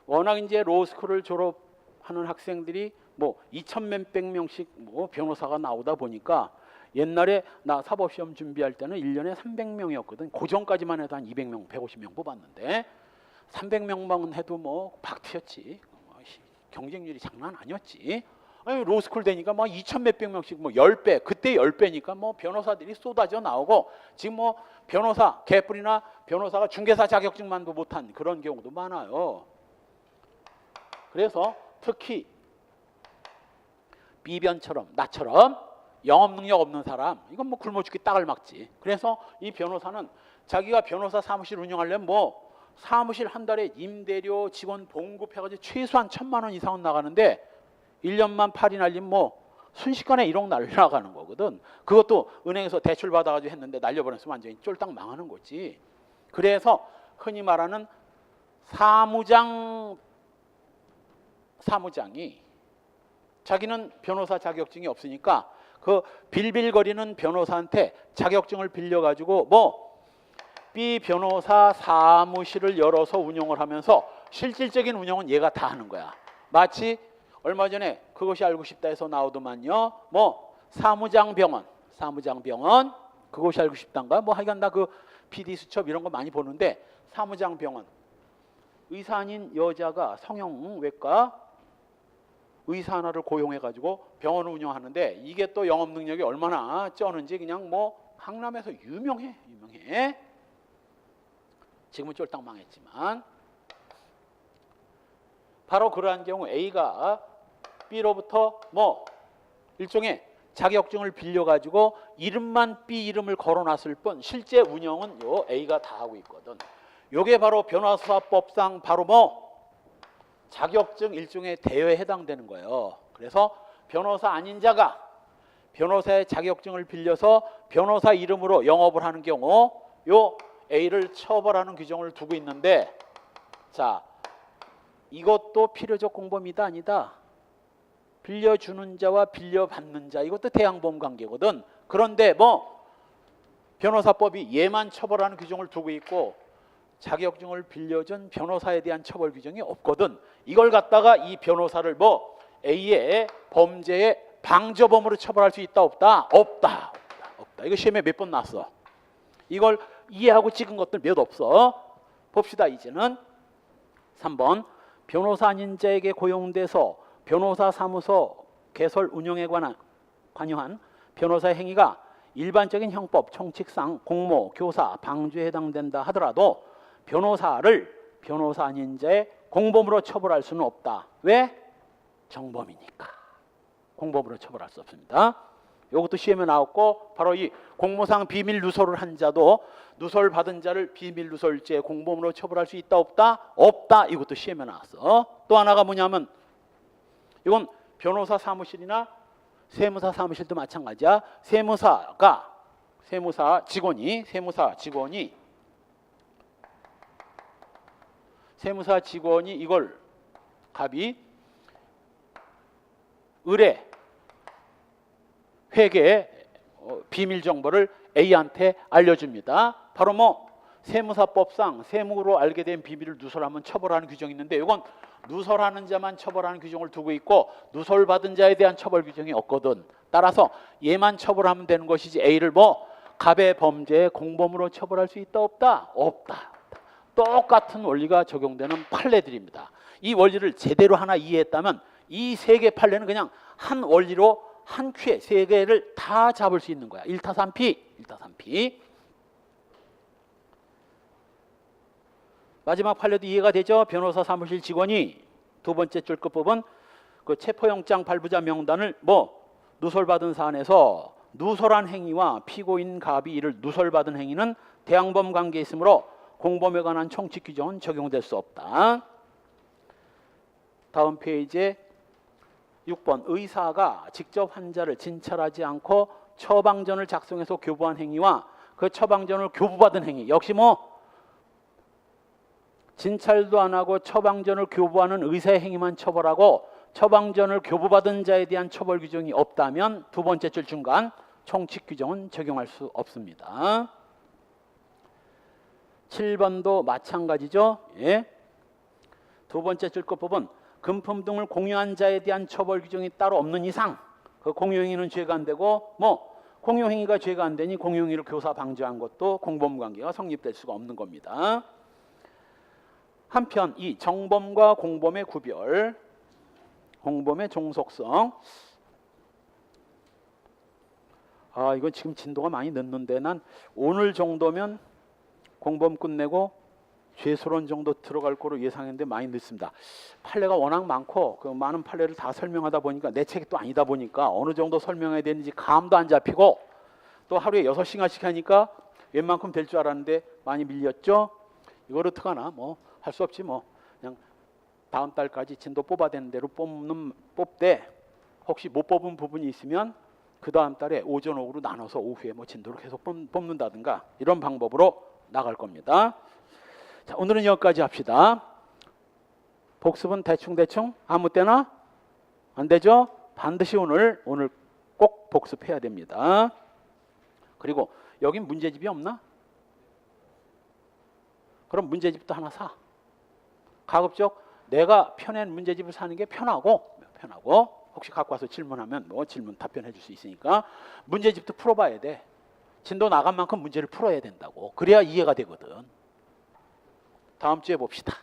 워낙 이제 로스쿨을 졸업하는 학생들이 뭐 2천 몇백 명씩 뭐 변호사가 나오다 보니까 옛날에 나 사법시험 준비할 때는 1년에 300명이었거든. 그 전까지만 해도 한 200명, 150명 뽑았는데 300명만 해도 뭐 박튀였지. 경쟁률이 장난 아니었지. 아니, 로스쿨 되니까 뭐 2천 몇백 명씩 뭐 10배, 그때 10배니까 뭐 변호사들이 쏟아져 나오고 지금 뭐 변호사, 개뿔이나 변호사가 중개사 자격증만도 못한 그런 경우도 많아요. 그래서 특히 B변처럼 나처럼 영업 능력 없는 사람, 이건 뭐 굶어 죽기 딱을 막지. 그래서 이 변호사는 자기가 변호사 사무실 운영하려면 뭐 사무실 한 달에 임대료, 직원 봉급해가지고 최소한 1,000만 원 이상은 나가는데 1년만 팔이 날리면 뭐 순식간에 1억 날라가는 거거든. 그것도 은행에서 대출 받아가지고 했는데 날려버렸으면 완전히 쫄딱 망하는 거지. 그래서 흔히 말하는 사무장이 자기는 변호사 자격증이 없으니까 그 빌빌거리는 변호사한테 자격증을 빌려가지고 뭐 B 변호사 사무실을 열어서 운영을 하면서 실질적인 운영은 얘가 다 하는 거야. 마치 얼마 전에 그것이 알고 싶다 해서 나오더만요. 뭐 사무장병원 그것이 알고 싶단가? 뭐 하여간 나 그 PD 수첩 이런 거 많이 보는데 사무장병원 의사 아닌 여자가 성형외과 의사 하나를 고용해가지고 병원을 운영하는데 이게 또 영업 능력이 얼마나 쩌는지 그냥 뭐 강남에서 유명해. 지금은 쫄딱 망했지만 바로 그러한 경우 A가 B로부터 뭐 일종의 자격증을 빌려가지고 이름만 B 이름을 걸어놨을 뿐 실제 운영은 요 A가 다 하고 있거든. 요게 바로 변호사법상 바로 뭐 자격증 일종의 대여에 해당되는 거예요. 그래서 변호사 아닌 자가 변호사의 자격증을 빌려서 변호사 이름으로 영업을 하는 경우 요 A를 처벌하는 규정을 두고 있는데 자 이것도 필요적 공범이다 아니다? 빌려주는 자와 빌려받는 자 이것도 대항범 관계거든. 그런데 뭐 변호사법이 얘만 처벌하는 규정을 두고 있고 자격증을 빌려준 변호사에 대한 처벌 규정이 없거든. 이걸 갖다가 이 변호사를 뭐 A의 범죄의 방조범으로 처벌할 수 있다 없다? 없다. 이거 시험에 몇 번 나왔어. 이걸 이해하고 찍은 것들 몇 없어. 봅시다. 이제는 3번 변호사 아닌 자에게 고용돼서 변호사 사무소 개설 운영에 관여한 변호사 행위가 일반적인 형법, 총칙상 공모, 교사, 방조에 해당된다 하더라도 변호사를 변호사 아닌 자의 공범으로 처벌할 수는 없다. 왜? 정범이니까. 공범으로 처벌할 수 없습니다. 이것도 시험에 나왔고 바로 이 공무상 비밀 누설을 한 자도 누설 받은 자를 비밀 누설죄 공범으로 처벌할 수 있다 없다? 없다. 이것도 시험에 나왔어. 또 하나가 뭐냐면 이건 변호사 사무실이나 세무사 사무실도 마찬가지야. 세무사 직원이 이걸 갑이 의뢰 회계 비밀 정보를 A한테 알려줍니다. 바로 뭐 세무사법상 세무로 알게 된 비밀을 누설하면 처벌하는 규정이 있는데 이건 누설하는 자만 처벌하는 규정을 두고 있고 누설받은 자에 대한 처벌 규정이 없거든. 따라서 얘만 처벌하면 되는 것이지 A를 뭐 갑의 범죄의 공범으로 처벌할 수 있다 없다? 없다. 똑같은 원리가 적용되는 판례들입니다. 이 원리를 제대로 하나 이해했다면 이 세 개 판례는 그냥 한 원리로 한 큐에 세 개를 다 잡을 수 있는 거야. 1타 3피. 마지막 판례도 이해가 되죠? 변호사 사무실 직원이 두 번째 줄 끝부분 그 체포영장 발부자 명단을 누설받은 사안에서 누설한 행위와 피고인 갑이 이를 누설받은 행위는 대항범 관계에 있으므로 공범에 관한 총칙 규정은 적용될 수 없다. 다음 페이지에 6번 의사가 직접 환자를 진찰하지 않고 처방전을 작성해서 교부한 행위와 그 처방전을 교부받은 행위 역시 진찰도 안 하고 처방전을 교부하는 의사의 행위만 처벌하고 처방전을 교부받은 자에 대한 처벌 규정이 없다면 두 번째 줄 중간 총칙 규정은 적용할 수 없습니다. 7번도 마찬가지죠. 예. 두 번째 줄 끝부분 금품 등을 공유한 자에 대한 처벌 규정이 따로 없는 이상 그 공유행위는 죄가 안 되고 공유행위가 죄가 안 되니 공유행위를 교사 방지한 것도 공범관계가 성립될 수가 없는 겁니다. 한편 이 정범과 공범의 구별, 공범의 종속성. 이건 지금 진도가 많이 늦는데 난 오늘 정도면 공범 끝내고 죄수론 정도 들어갈 거로 예상했는데 많이 늦습니다. 판례가 워낙 많고 그 많은 판례를 다 설명하다 보니까 내 책이 또 아니다 보니까 어느 정도 설명해야 되는지 감도 안 잡히고 또 하루에 6시간씩 하니까 웬만큼 될 줄 알았는데 많이 밀렸죠. 이걸 어떡하나 할 수 없지 그냥 다음 달까지 진도 뽑아야 되는 대로 뽑되 혹시 못 뽑은 부분이 있으면 그 다음 달에 오전 오후로 나눠서 오후에 진도를 계속 뽑는다든가 이런 방법으로 나갈 겁니다. 자, 오늘은 여기까지 합시다. 복습은 대충 아무 때나 안 되죠? 반드시 오늘 꼭 복습해야 됩니다. 그리고 여긴 문제집이 없나? 그럼 문제집도 하나 사. 가급적 내가 펴낸 문제집을 사는 게 편하고 혹시 갖고 와서 질문하면 질문 답변해 줄 수 있으니까 문제집도 풀어봐야 돼. 진도 나간 만큼 문제를 풀어야 된다고. 그래야 이해가 되거든. 다음 주에 봅시다.